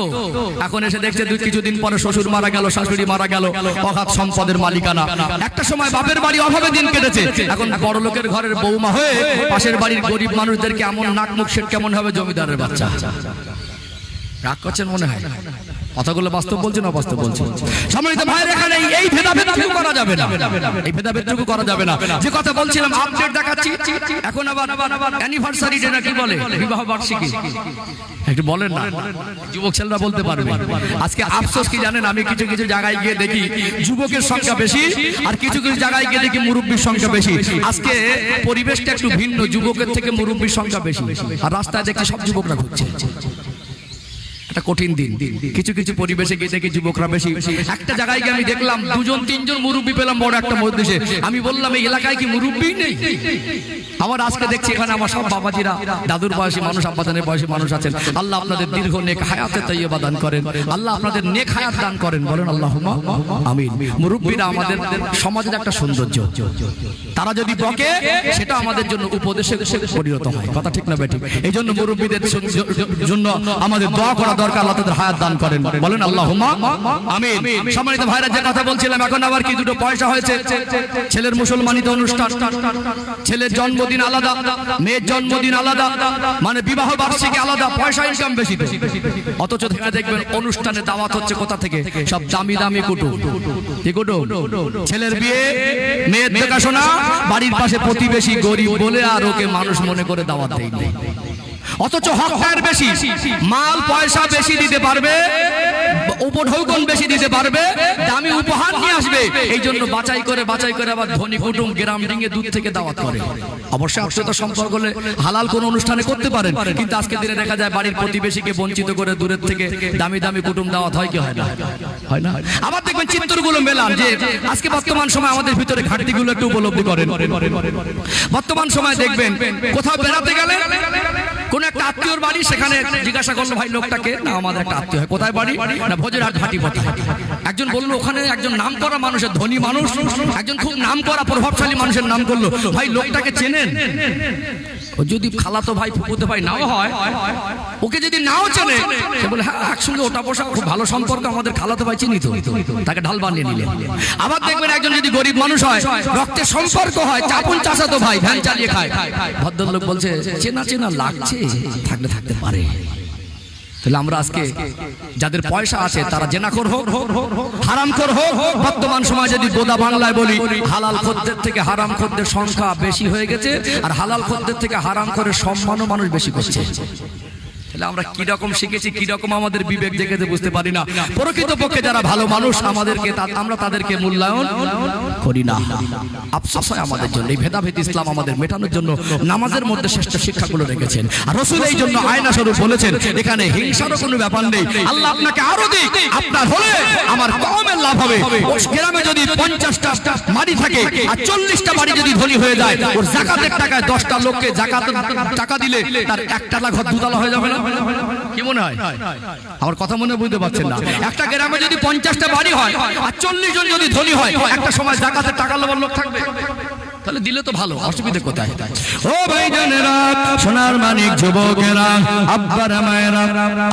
এখন এসে দেখছে কিছুদিন পরে শ্বশুর মারা গেল, শাশুড়ি মারা গেল, অগাধ সম্পদের মালিকানা। একটা সময় বাপের বাড়ি অভাবে দিন কেটেছে, এখন বড় লোকের ঘরের বৌমা হয়ে পাশের বাড়ির গরিব মানুষদেরকে এমন নাক মুখ সেট কেমন হবে জমিদারের বাচ্চা। রাগ করছেন মনে হয়? কথাগুলো বাস্তব বলছেন, অবাস্তব বলছেন? সম্মানিত ভাইয়ের, এখানে এই ভেদাভেদটুকু করা যাবে না, এই ভেদাভেদটুকু করা যাবে না। যে কথা বলছিলাম আপডেট দেখাচ্ছি, এখন আবার অ্যানিভার্সারি ডে না কি বলে, বিবাহ বার্ষিকী, একটু বলেন না, যুবক ছেলেরা বলতে পারবে। আজকে আফসোস কি জানেন, আমি কিছু কিছু জায়গায় গিয়ে দেখি যুবকের সংখ্যা বেশি, আর কিছু কিছু জায়গায় গিয়ে দেখি মুরব্বীর সংখ্যা বেশি। আজকে পরিবেশটা একটু ভিন্ন, যুবকের থেকে মুরব্বীর সংখ্যা বেশি, আর রাস্তায় দেখছি সব যুবকরা ঘুরছে। কঠিন দিন, কিছু কিছু পরিবেশে গিয়ে দেখি যুবকরা বেশি। একটা জায়গায় গিয়ে আমি দেখলাম 2-3জন মুরব্বী পেলাম বড় একটা মজলিসে। আমি বললাম এই এলাকায় কি মুরব্বী নেই? আমার আজকে দেখছি এখানে আমার সব বাবাজিরা, দাদুর বয়সী মানুষ, আব্বাজানের বয়সী মানুষ আছেন। আল্লাহ আপনাদের দীর্ঘ নেক হায়াতে তাইয়্যিবা দান করেন, আল্লাহ আপনাদের নেক হায়াত দান করেন, বলেন আল্লাহুম্মা আমিন। মুরব্বীরা আমাদের সমাজের একটা সৌন্দর্য, তারা যদি বকে সেটা আমাদের জন্য উপদেশে পরিণত হয়। কথা ঠিক না বেঠিক? এই জন্য মুরব্বীদের জন্য আমাদের দোয়া করা দরকার, আল্লাহ তাদের হায়াত দান করেন, বলেন আল্লাহুম্মা আমিন। সম্মানিত ভাইরা, যে কথা বলছিলাম, এখন আবার কি দুটো পয়সা হয়েছে। ছেলের মুসলমানিত অনুষ্ঠান, ছেলের জন্মদিন আলাদা, মেয়ের জন্মদিন আলাদা, মানে বিবাহ বার্ষিকী আলাদা, পয়সা ইনকাম বেশি। অথচ দেখবেন অনুষ্ঠানে দাওয়াত হচ্ছে কোথা থেকে? সব দামি দামি কুটুম। কি কুটুম? ছেলের বিয়ে, মেয়ের দেখাশোনা, বাড়ির পাশে প্রতিবেশী গরিব বলে আর ওকে মানুষ মনে করে দাওয়াত দেয়। অথচ হকদার বেশি, মাল পয়সা বেশি দিতে পারবে, উপঢৌকন বেশি দিতে পারবে, দামি উপহার নিয়ে আসবে। এই জন্য বাছাই করে আবার ধনী কুটুম গ্রাম ডিঙে দূর থেকে দাওয়াত করে। অবশ্যই আপনার সম্পর্ক হলে হালাল কোন অনুষ্ঠানে করতে পারেন, কিন্তু আজকে দিনে দেখা যায় বাড়ির প্রতিবেশীকে বঞ্চিত করে দূরের থেকে দামি দামি কুটুম দাওয়াত হয় কি হয় না? হয় না? আবার দেখবেন চিত্রগুলো মেলান যে আজকে বর্তমান সময় আমাদের ভিতরে ঘাটতিগুলো একটু উপলব্ধি করেন। বর্তমান সময় দেখবেন কোথাও বেড়াতে গেলে কোন একটা আত্মীয়র বাড়ি, সেখানে জিজ্ঞাসা করলো ভাই লোকটাকে, না আমাদের একটা আত্মীয় হয়, কোথায় বাড়ি? না ভোজেরহাট ভাটিপথা। একজন বললো ওখানে একজন নাম করা মানুষের, ধনী মানুষ, একজন খুব নাম করা প্রভাবশালী মানুষের নাম করলো, ভাই লোকটাকে চেনেন? ও যদি খালাতো ভাই ফুফুতো ভাই নাও হয়, ওকে যদি নাও চেনে, সে বলে হ্যাঁ একসঙ্গে ওটা বসা, খুব ভালো সম্পর্ক, আমাদের খালাতো ভাই চিনি তো, তাকে ঢাল বানিয়ে নিলেন। আবার দেখবেন একজন যদি গরিব মানুষ হয়, রক্তের সম্পর্ক হয়, চাপুন চাচাতো ভাই, ভ্যান চালিয়ে খায়, ভদ্রলোক বলছে চেনা চেনা লাগছে, থাকলে থাকতে পারে। তাহলে আমরা আজকে যাদের পয়সা আছে তারা জেনাখোর হোক, হারামখোর হোক, বর্তমান সময় যদি গোদা বাংলায় বলি, হালাল খদ্দের থেকে হারাম খদ্দের সংখ্যা বেশি হয়ে গেছে, আর হালাল খদ্দের থেকে হারাম করে সম্মানও মানুষ বেশি করছে। তাহলে আমরা কি রকম শিখেছি, কি রকম আমাদের বিবেক জেগেছে বুঝতে পারি না। প্রকৃতপক্ষে যারা ভালো মানুষ আমাদেরকে, আমরা তাদেরকে মূল্যায়ন করি না। আফসোস হয় আমাদের জন্য। এই ভেদাভেদ ইসলাম আমাদের মেটানোর জন্য নামাজের মধ্যে শ্রেষ্ঠ শিক্ষাগুলো রেখেছেন, আর রাসূল এই জন্য আয়না স্বরূপ বলেছেন এখানে হিংসারও কোনো ব্যাপার নেই। আল্লাহ আপনাকে আরো দিক, আপনার হলে আমার কওমের লাভ হবে। ওই গ্রামে যদি 50টা বাড়ি থাকে আর 40টা বাড়ি যদি ধনী হয়ে যায়, ওর যাকাতের টাকায় 10টা লোককে যাকাতের টাকা দিলে তার একতলা ঘর দুতলা হয়ে যাবে না? কি মনে হয়? আমার কথা মনে বুঝতে পারছেন না? একটা গ্রামে যদি 50টা বাড়ি হয় আর 40 জন যদি ধনী হয়, একটা সময় জাকাতের টাকা লবার লোক থাকবে? তাহলে দিলে তো ভালো, অসুবিধা কোথায়? ও ভাইজানেরা, সোনার মানিক যুবকেরা, আব্বারা মায়েরা,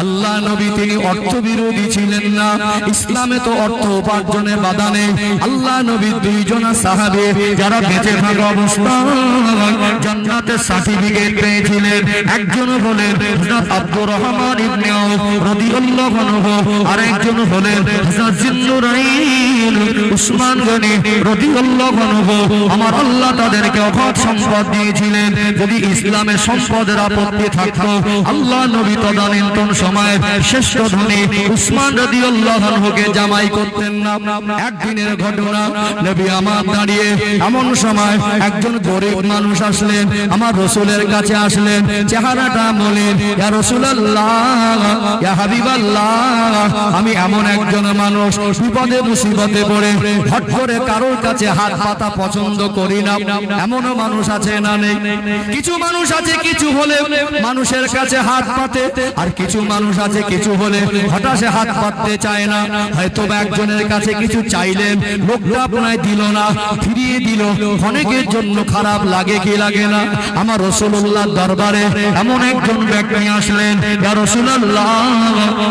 আল্লাহ নবী তিনি অর্থ বিরোধী ছিলেন না। ইসলামে তো অর্থ উপার্জনে বাধা নেই। আল্লাহ নবী দুইজন সাহাবী যারা বেঁচে থাকা অবস্থায় জান্নাতের সার্টিফিকেট পেয়েছিলেন, একজন হলেন হযরত আব্দুর রহমান ইবনে আউফ রাদিয়াল্লাহু আনহু, আর একজন হলেন হযরত জিন্নুরাইন উসমান গনি রাদিয়াল্লাহু আনহু। আমার আল্লাহ তাদেরকে অগাধ সম্পদ দিয়েছিলেন। যদি ইসলামের সম্পদের আপত্তি থাকতো, আল্লাহ নবী তদানীন্তন সময়ে শ্রেষ্ঠ ধনী উসমান রাদিয়াল্লাহু আনহুকে জামাই করতেন না। একদিনের ঘটনা, নবী আমার দাঁড়িয়ে এমন সময় একজন গরিব মানুষ আসলেন, আমার রাসূলের কাছে আসলেন, চেহারাটা বলেন, ইয়া রাসূলুল্লাহ, ইয়া হাবিবাল্লাহ, আমি এমন একজন মানুষ বিপদে মুসিবতে পড়ে হট করে কারোর কাছে হাত পাতা পছন্দ করি না। এমনও মানুষ আছে না নেই? কিছু মানুষ আছে কিছু হলে মানুষের কাছে হাত পাতে, আর কিছু মানুষ আছে কিছু হলে হঠাৎ হাত পাততে চায় না। হয়তো একজনের কাছে কিছু চাইলেন, লোকটা আপনায় দিল না, ফিরিয়ে দিল, অনেকের জন্য খারাপ লাগে কি লাগে না? আমার রাসূলুল্লাহর দরবারে এমন একজন ব্যক্তি আসলেন, ইয়া রাসূলুল্লাহ,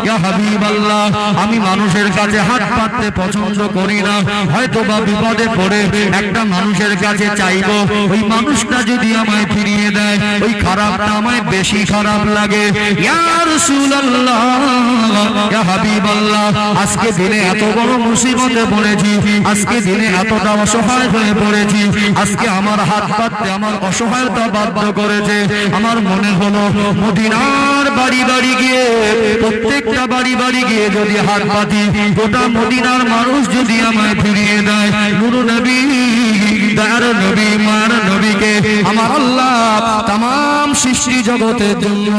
ইয়া হাবিবাল্লাহ, আমি মানুষের কাছে হাত পাততে পছন্দ করি না। হয়তো বা বিপদে পড়ে একটা মানুষের কাছে চাইবো, ওই মানুষটা যদি আমায় ফিরিয়ে দেয়, ওই খারাপটা আমায় বেশি খারাপ লাগে। ইয়া রাসূলুল্লাহ, ইয়া হাবিবাল্লাহ, আজকে দিনে এত বড় মুসিবতে পড়েছি, আজকে দিনে এতটা অসহায় হয়ে পড়েছি, আজকে আমার হাত পাততে আমার অসহায়তা বাধ্য করেছে। আমার মনে হলো মদিনার বাড়ি বাড়ি গিয়ে, প্রত্যেকটা বাড়ি বাড়ি গিয়ে যদি হাত পাতি, গোটা মদিনার মানুষ যদি আমায় ফিরিয়ে দেয়, নূর নবী দার নবী মার নবীকে আমার আল্লাহ तमाम সৃষ্টি জগতের জন্য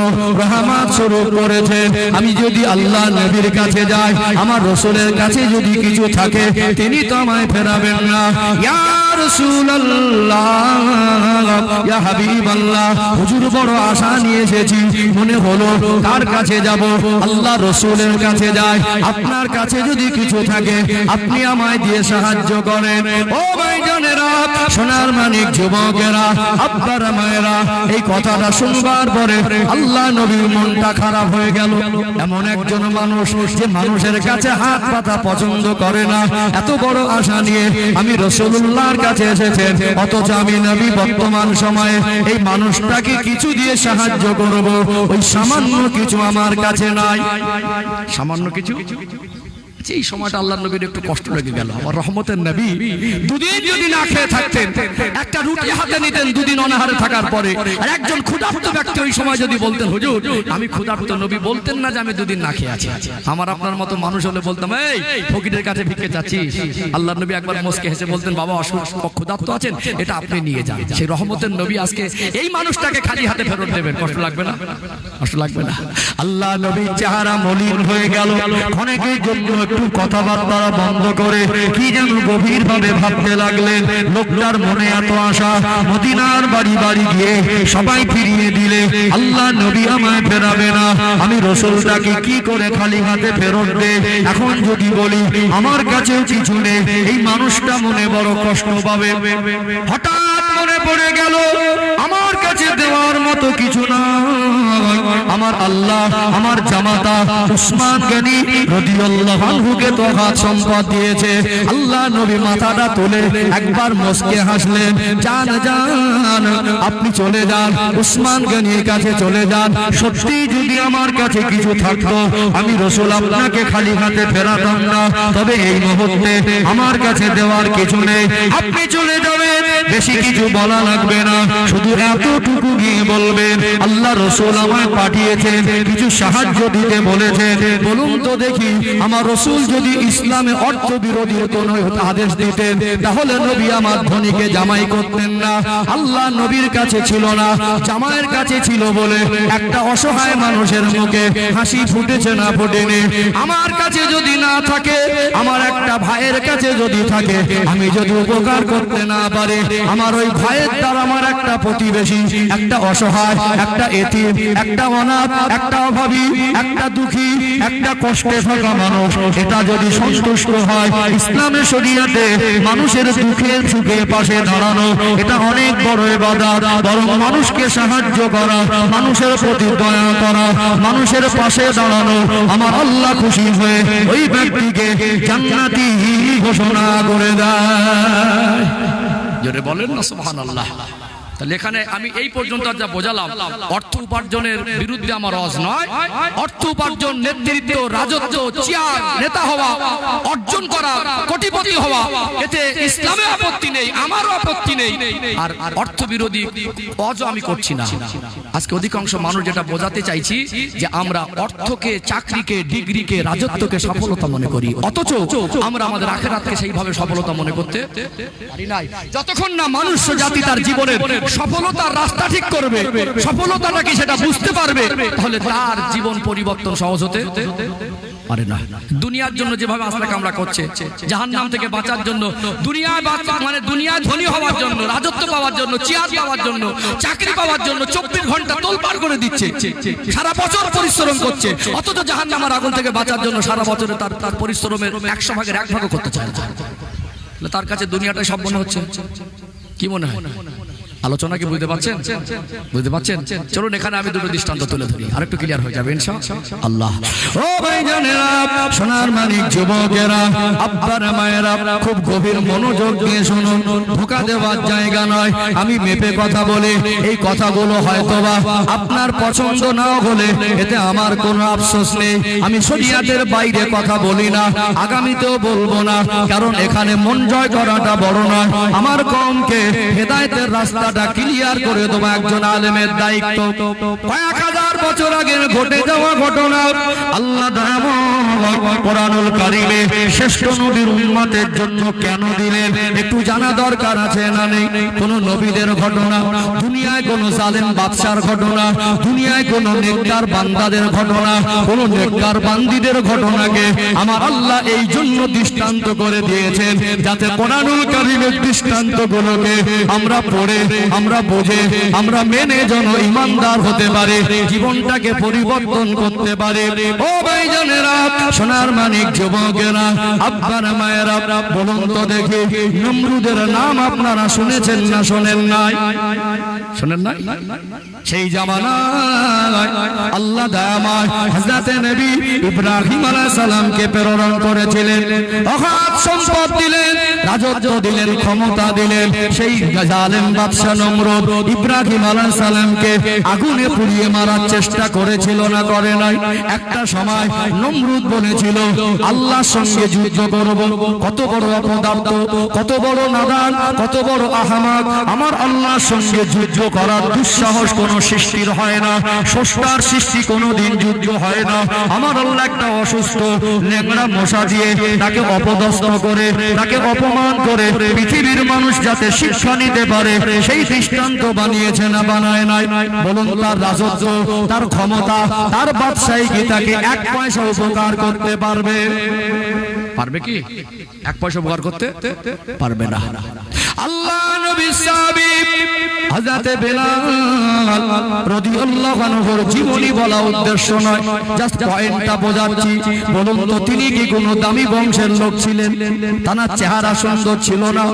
রহমত স্বরূপ করেছেন। আমি যদি আল্লাহ নবীর কাছে যাই, আমার রাসূলের কাছে যদি কিছু থাকে, তিনি তো আমায় ফেরাবেন না। ইয়া রাসূলুল্লাহ, ইয়া হাবিবাল্লাহ, হুজুর বড় আশা নিয়ে এসেছি, মনে হলো কার কাছে যাব? আল্লাহ রাসূলের কাছে যাই। আপনার কাছে যদি কিছু থাকে আপনি আমায় দিয়ে সাহায্য করেন। ও ভাইজানেরা, সোনার মানিক যুবকেরা, আব্বারা মায়েরা, এই কথাটা শুনবার পরে আল্লাহ নবীর মনটা খারাপ হয়ে গেল। এমন একজন মানুষ যে মানুষের কাছে হাত পাতা পছন্দ করে না, এত বড় আশা নিয়ে আমি রাসূলুল্লাহর কাছে এসেছেন, অথচ আমি নবী বর্তমান সময়ে এই মানুষটাকে কিছু দিয়ে সাহায্য করব, ওই সামান্য কিছু আমার কাছে নাই। সামান্য কিছু, এই সময়টা আল্লাহর নবীর একটু কষ্ট লেগে গেল। আমার রহমতের নবী দুদিন যদি না খেয়ে থাকতেন, একটা রুটি হাতে নিতেন দুদিন অনাহারে থাকার পরে, আর একজন ক্ষুধার্ত ব্যক্তি ওই সময় যদি বলতেন, হুজুর আমি ক্ষুধার্ত, নবী বলতেন না যে আমি দুদিন না খেয়ে আছি। আমার আপনার মতো মানুষ হলে বলতাম, এই ফকিরের কাছে ভিক্ষে চাচ্ছিস? আল্লাহর নবী একবার মুস্কে হেসে বলতেন, বাবা ক্ষুধার্ত আছেন, এটা আপনি নিয়ে যান। সেই রহমতের নবী আজকে এই মানুষটাকে খালি হাতে ফেরত দেবেন। কষ্ট লাগবে না? কষ্ট লাগবে না? আল্লাহ নবীর চেহারা মলিন হয়ে গেল। অনেকের জন্য কথাবার্তা বন্ধ করে কি যেন গভীর ভাবে ভাবতে লাগলেন। লোকটার মনে এত আশা, মদিনার বাড়ি বাড়ি গিয়ে সবাই ফিরিয়ে দিলে আল্লাহ নবী আমায় ফেরাবে না, আমি রাসূলটাকে কি করে খালি হাতে ফেরত দে? এখন যদি বলি আমার কাছেও কিছু নেই, এই মানুষটা মনে বড় কষ্ট পাবে। হঠাৎ মনে পড়ে গেল আমার কাছে দেওয়ার মতো কিছু না। আমার আল্লাহ আমার জামাতা উসমান গনি রাদিয়াল্লাহু আনহুকে তো হাত সম্পদ দিয়েছে। আল্লাহ নবী মাথাটা তুলে একবার মুস্কে হাসলেন, জান জান আপনি চলে যান, উসমান গনির কাছে চলে যান। সত্যি যদি আমার কাছে কিছু থাকতো, আমি রাসূল আপনাকে খালি হাতে ফেরাতাম না, তবে এই মুহূর্তে আমার কাছে দেওয়ার কিছু নেই, আপনি চলে যাবেন। বেশি কিছু বলা লাগবে না, শুধু এতটুকু গিয়ে বলবেন আল্লাহ রাসূল আমায় পাঠিয়েছেন, কিছু সাহায্য দিতে বলেছেন। বলুন তো দেখি, আমার রাসূল যদি ইসলামে অর্থ বিরোধীর কোন আদেশ দিতেন, তাহলে নবী আমার ধনীকে জামাই করতেন না। আল্লাহ নবীর কাছে ছিল না, জামাইয়ের কাছে ছিল বলে একটা অসহায় মানুষের মুখে হাসি ফুটেছে না ফোটেনি। আমার কাছে যদি না থাকে, আমার একটা ভাইয়ের কাছে যদি থাকে, আমি যদি উপকার করতে না পারি, আমার ওই ভাইয়ের দ্বারা আমার একটা প্রতিবেশী, একটা অসহায়, একটা এতিম, একটা অনাথ অনাথ, একটা অভাবী, একটা দুঃখী, একটা কষ্টে থাকা মানুষ, এটা যদি সন্তুষ্ট হয় ইসলামের শরীয়তে মানুষের দুঃখের সুখে পাশে দাঁড়ানো, এটা অনেক বড় ইবাদত। বরং মানুষকে সাহায্য করা, মানুষের প্রতি দয়া করা, মানুষের পাশে দাঁড়ানো, আমার আল্লাহ খুশি হয়ে ওই ব্যক্তিকে জান্নাতি ঘোষণা করে দেয়। জোরে বলেন না সুবহানাল্লাহ। তাহলে এখানে আমি এই পর্যন্ত যা বোঝালাম, অর্থ উপার্জনের বিরুদ্ধে আমার রজ নয়। অর্থ উপার্জন, নেতৃত্ব, রাজত্ব, চেয়ার, নেতা হওয়া, অর্জন করা, কোটিপতি হওয়া, এতে ইসলামে আপত্তি নেই, আমারও আপত্তি নেই। আর অর্থ বিরোধী অজ আমি করছি না। আজকে অধিকাংশ মানুষ যেটা বোঝাতে চাইছি যে আমরা অর্থকে, চাকরিকে, ডিগ্রিকে, রাজত্বকে সফলতা মনে করি, অথচ আমরা আমাদের আখিরাতকে সেইভাবে সফলতা মনে করতে পারি নাই। যতক্ষণ না মানুষ জাতি তার জীবনের সফলতার রাস্তা ঠিক করবে, সফলতাটা কি সেটা বুঝতে পারবে, তাহলে তার জীবন পরিবর্তন সহজ হতে পারে না। দুনিয়ার জন্য যেভাবে আশা কামড়া করছে, জাহান্নাম থেকে বাঁচার জন্য, দুনিয়ায় মানে দুনিয়ায় ধনী হওয়ার জন্য, রাজত্ব পাওয়ার জন্য, চেয়ার পাওয়ার জন্য, চাকরি পাওয়ার জন্য 24 ঘন্টা তোলপাড় করে দিচ্ছে, সারা বছর পরিশ্রম করছে, অথচ জাহান্নামের আগুন থেকে বাঁচার জন্য সারা বছরে তার পরিশ্রমের 100 ভাগের 1 ভাগও করতে চায় না। তার কাছে দুনিয়াটাই সব মনে হচ্ছে। কি মনে হয়? আলোচনা কি বুঝতে পারছেন? বুঝতে পারছেন? চলুন এখানে আমি দুটো দৃষ্টান্ত তুলে ধরি, আরেকটু ক্লিয়ার হয়ে যাবে ইনশাআল্লাহ। ও ভাইজানেরা, সোনার মানিক যুবকেরা, আব্বারা মায়েরা, খুব গভীর মনোযোগ দিয়ে শুনুন। ধোঁকা দেওয়ার জায়গা নয়। আমি মেপে কথা বলে এই কথাগুলো হয়তোবা আপনার পছন্দ নাও হলে এতে আমার কোনো আফসোস নেই। আমি শরীয়তের বাইরে কথা বলি না, আগামীতেও বলবো না, কারণ এখানে মন জয় করাটা বড় নয়, আমার কওমকে হেদায়েতের রাস্তা ক্লিয়ার করে দেওয়া একজন আলেমের দায়িত্ব। কয়েক হাজার বছর আগে ঘটে যাওয়া ঘটনা আল্লাহ কোরআনুল কারীমে শ্রেষ্ঠ নবীর উম্মতের জন্য কেন দিলেন একটু জানা দরকার আছে না নেই? কোন নবীদের ঘটনা, দুনিয়ায় কোন জালেম বাদশার ঘটনা, দুনিয়ায় কোন নেককার বান্দাদের ঘটনা, কোন নেককার বান্দীদের ঘটনাকে আমার আল্লাহ এই জন্য দৃষ্টান্ত করে দিয়েছেন, যাতে কোরআনুল কারীমের দৃষ্টান্তগুলোকে আমরা পড়ে, আমরা বুঝে, আমরা মেনে যেন ইমানদার হতে পারে, জীবনটাকে পরিবর্তন করতে পারে। ও ভাইজানেরা, সোনার মানিক যুবকেরা, আব্বারা মায়েরা, বলুন তো দেখি, নমরুদের নাম আপনারা শুনেছেন না শোনেন নাই? শোনেন নাই? সেই জামানায় আল্লাহ দয়াময় হযরত নবী ইব্রাহিম আলাইহিস সালামকে প্রেরণ করেছিলেন, অগাধ সম্পদ দিলেন, রাজত্ব দিলেন, ক্ষমতা দিলেন। সেই জালেম বাদশা নমরুদ ইব্রাহিম আলাইহিস সালামকে আগুনে পুড়িয়ে মারার চেষ্টা করেছিল না করে নাই? একটা সময় নমরুদ বলেছিল আল্লাহর সঙ্গে যুদ্ধ করব। কত বড় অপদার্থ, কত বড় নাদান, কত বড় আহমাক! আমার আল্লাহর সঙ্গে যুদ্ধ করার দুঃসাহস কোন সৃষ্টির হয় না, স্রষ্টার সৃষ্টি কোনদিন যুদ্ধ হয় না। আমার আল্লাহ একটা অসুস্থ ল্যাংড়া মশা দিয়ে তাকে অপদস্থ করে, তাকে অপমান করে পৃথিবীর মানুষ যাতে শিক্ষা নিতে পারে সেই দৃষ্টান্ত বানিয়েছে না বানায় নাই? বলুন, তার রাজত্ব, তার ক্ষমতা, তার বাদশাহী কি তাকে 1 পয়সা উপকার করতে পারবে? পারবে কি? 1 পয়সা উপকার করতে পারবে না। আল্লাহ নবী সাহাবী হযরত বেলাল রাদিয়াল্লাহু আনহুর জীবনী বলা উদ্দেশ্য নয়, জাস্ট পয়েন্টটা বোঝাচ্ছি। বলুন তো, তিনি কি কোনো দামি বংশের লোক ছিলেন? তার চেহারা সুন্দর ছিল না,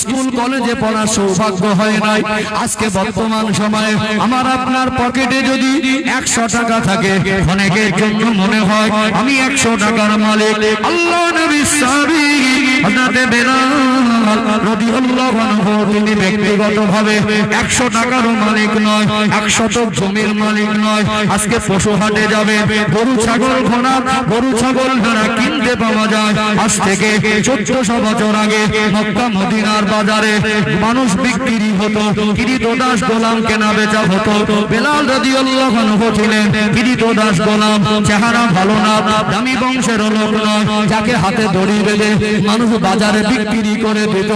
স্কুল কলেজে পড়ার সৌভাগ্য হয় নাই। আজকে বর্তমান সময়ে আমার আপনার পকেটে যদি 100 টাকা থাকে, অনেকের জন্য মনে হয় আমি 100 টাকার মালিক। আল্লাহ নবী সাহাবী হযরত বেলাল রাদিয়াল্লাহু আনহু তিনি ব্যক্তিগতভাবে 100 টাকারও মালিক নয়, 100 জমির মালিক নয়। আজকে পশু হাটে যাবে, গরু ছাগল ঘোড়া, গরু ছাগল ভেড়া কিনতে পাওয়া যায়। আজ থেকে 1400 বছর আগে মক্কা মদিনার বাজারে মানুষ বিক্রি হতো, ক্রীতদাস গোলাম কেনা বেচা হতো। বেলাল রাদিয়াল্লাহু আনহু ছিলেন ক্রীতদাস গোলাম, চেহারা ভালো না, দামি বংশের লোক নয়, যাকে হাতে দড়ি বেঁধে মানুষ বাজারে বিক্রি করে দিত।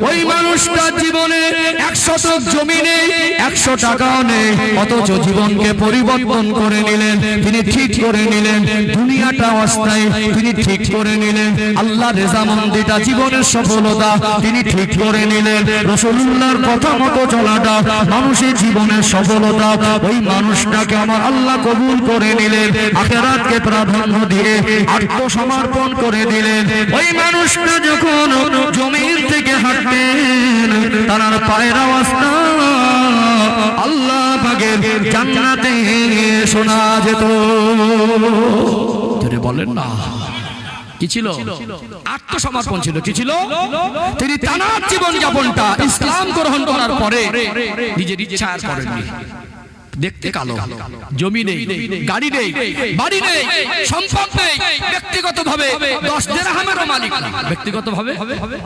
ওই মানুষটার জীবন জীবনে 100 শতক জমি নেই, 100 টাকাও নেই, অথচ জীবনকে পরিবর্তন করে নিলেন। তিনি ঠিক করে নিলেন দুনিয়াটা অস্থায়ী, তিনি ঠিক করে নিলেন আল্লাহ রেজামন্দিটা জীবনের সফলতা তিনি ঠিক করে নিলেন। রাসূলুল্লাহর কথা মতো চলাটা মানুষের জীবনের সফলতা। ওই মানুষটাকে আমার আল্লাহ কবুল করে নিলেন, আখিরাতকে প্রাধান্য দিয়ে আত্মসমর্পণ করে দিলেন। ওই মানুষটা যখন জমিন থেকে হাঁটতেন তার পায়ের আওয়াজটা আল্লাহ পাকের জান্নাতে শোনা যেত। তিনি বলেন না কি ছিল? আত্মসমর্পণ ছিল। কি ছিল? তিনি তানার জীবন যাপনটা ইসলাম গ্রহণ করার পরে নিজের ইচ্ছা আর করেননি। দেখতে কালো, জমি নেই, গাড়ি নেই, বাড়ি নেই, সম্পদ নেই, ব্যক্তিগতভাবে 10 দিরহামেরও মালিক না, ব্যক্তিগতভাবে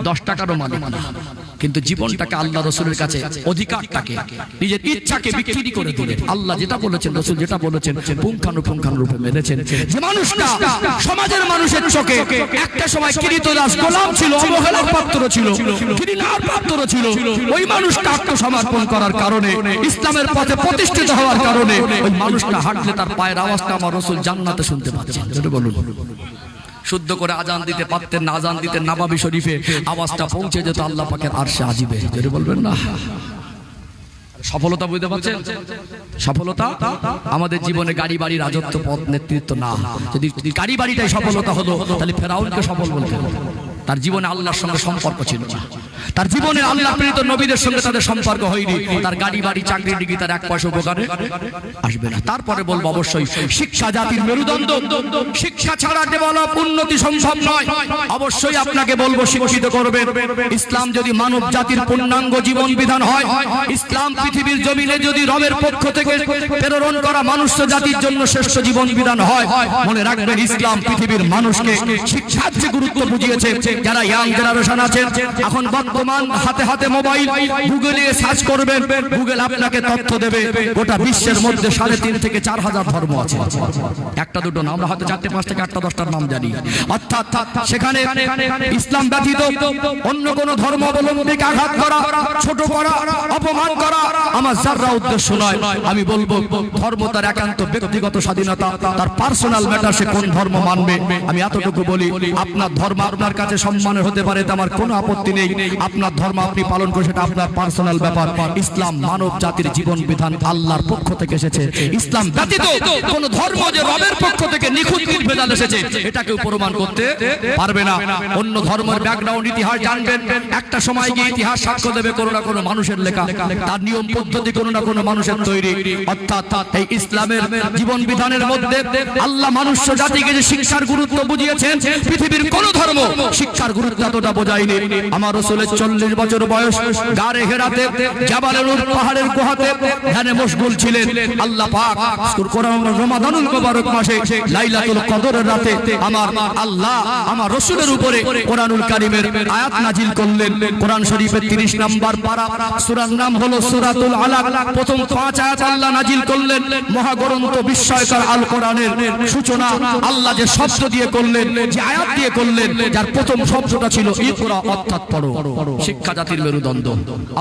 10 টাকারও মালিক না, কিন্তু জীবনটাকে আল্লাহ রাসূলের কাছে অধিকারটাকে নিজের ইচ্ছাকে বিক্রি করে দিলেন। আল্লাহ যেটা বলেছেন, রাসূল যেটা বলেছেন পুঙ্খানুপুঙ্খানুরূপে মেনেছেন। যে মানুষটা সমাজের মানুষের চোখে একটা সময় কৃতদাস গোলাম ছিল, অবহেলার পাত্র ছিল, ঘৃণার পাত্র ছিল, ওই মানুষটা আত্মসমর্পণ করার কারণে ইসলামের পথে প্রতিষ্ঠিত হওয়ার কারণে ওই মানুষটা হাঁটলে তার পায়ের আওয়াজটা আমার রাসূল জান্নাতে শুনতে পাচ্ছেন। যেটা বলুন, শুদ্ধ করে আজান দিতে পারতেন না, আজান দিতেন নববী শরীফে, আওয়াজটা পৌঁছে যেত আল্লাহ পাকের আরশে আজিবে। যেটা বলবেন না। সফলতা বুঝতে পারছেন? সফলতা আমাদের জীবনে গাড়ি বাড়ি রাজত্ব পদ নেতৃত্ব না। যদি গাড়ি বাড়িটাই সফলতা হলো তাহলে ফেরাউনকে সফল বলতে হতো। তার জীবনে আল্লাহর সঙ্গে সম্পর্ক ছিল না, তার জীবনে আল্লাহ প্রেরিত নবীদের সঙ্গে তাদের সম্পর্ক হয়নি। তার গাড়ি বাড়ি চাকরি ডিগ্রি তার 1 পয়সা উপকারে আসবে না। তারপরে বলবো অবশ্যই শিক্ষা জাতির মেরুদণ্ড, শিক্ষা ছাড়া ডেভেলপ উন্নতি সম্ভব নয়। অবশ্যই আপনাকে বলবো শিক্ষিত করবেন। ইসলাম যদি মানব জাতির পূর্ণাঙ্গ জীবন বিধান হয়, ইসলাম পৃথিবীর জমিনে যদি রবের পক্ষ থেকে প্রেরণ করা মানুষ জাতির জন্য শ্রেষ্ঠ জীবন বিধান হয়, মনে রাখবেন ইসলাম পৃথিবীর মানুষকে শিক্ষার যে গুরুত্ব বুঝিয়েছে। যারা ইয়াং জেনারেশন আছেন, এখন বর্তমান হাতে হাতে মোবাইল, গুগলে সার্চ করবেন, গুগল আপনাকে তথ্য দেবে গোটা বিশ্বের মধ্যে 3.5 থেকে 4,000 ধর্ম আছে। একটা দুটো না, আমরা হয়তো 4, 5 থেকে 8, 10টার নাম জানি। অর্থাৎ সেখানে ইসলাম ব্যতীত অন্য কোন ধর্ম অবলম্বীকে আঘাত করা, ছোট করা, অপমান করা আমার যারা উদ্দেশ্য নয়। আমি বলবো ধর্ম তার একান্ত ব্যক্তিগত স্বাধীনতা, তার পার্সোনাল ম্যাটার, সে কোন ধর্ম মানবে। আমি এতটুকু বলি, আপনার ধর্ম আপনার কাছে সম্মানের হতে পারে, তা আমার কোনো আপত্তি নেই। আপনার ধর্ম আপনি পালন করে সেটা আপনার পার্সোনাল ব্যাপার। ইসলাম মানব জাতির জীবন বিধান আল্লাহর পক্ষ থেকে এসেছে। ইসলাম ব্যতীত কোন ধর্ম যে রবের পক্ষ থেকে নিখুঁত নির্ভেজাল এসেছে এটা কেউ প্রমাণ করতে পারবে না। অন্য ধর্মের ব্যাকগ্রাউন্ড ইতিহাস জানবেন, একটা সময় গিয়ে ইতিহাস সাক্ষ্য দেবে কোনো না কোনো মানুষের লেখা, তার নিয়ম পদ্ধতি কোনো না কোনো মানুষের তৈরি। অর্থাৎ এই ইসলামের জীবন বিধানের মধ্যে আল্লাহ মানুষ জাতিকে যে শিক্ষার গুরুত্ব বুঝিয়েছেন, পৃথিবীর কোন ধর্ম শিক্ষার গুরুত্ব এতটা বোঝায়নি। আমার রাসূলের 40 বছর বয়স, গারে হেরাতে জাবালে নূর পাহাড়ের গুহাতে ধ্যানে মশগুল ছিলেন। আল্লাহ পাক কোরআন রমাদানুল মুবারক মাসে লাইলাতুল কদরের রাতে আমার আল্লাহ আমার রাসূলের উপরে কোরআনুল কারীমের আয়াত নাজিল করলেন। কোরআন শরীফের 30 নম্বর পারা, সূরার নাম হলো সূরাতুল আলাক। প্রথম 5 আয়াত আল্লাহ নাজিল করলেন। মহাগ্রন্থ বিস্ময়কর আল কোরআনের সূচনা আল্লাহ যে শব্দ দিয়ে করলেন, যে আয়াত দিয়ে করলেন, যার প্রথম শব্দটা ছিল ইকরা, অর্থাৎ পড়ো। শিক্ষা জাতির মেরুদণ্ড।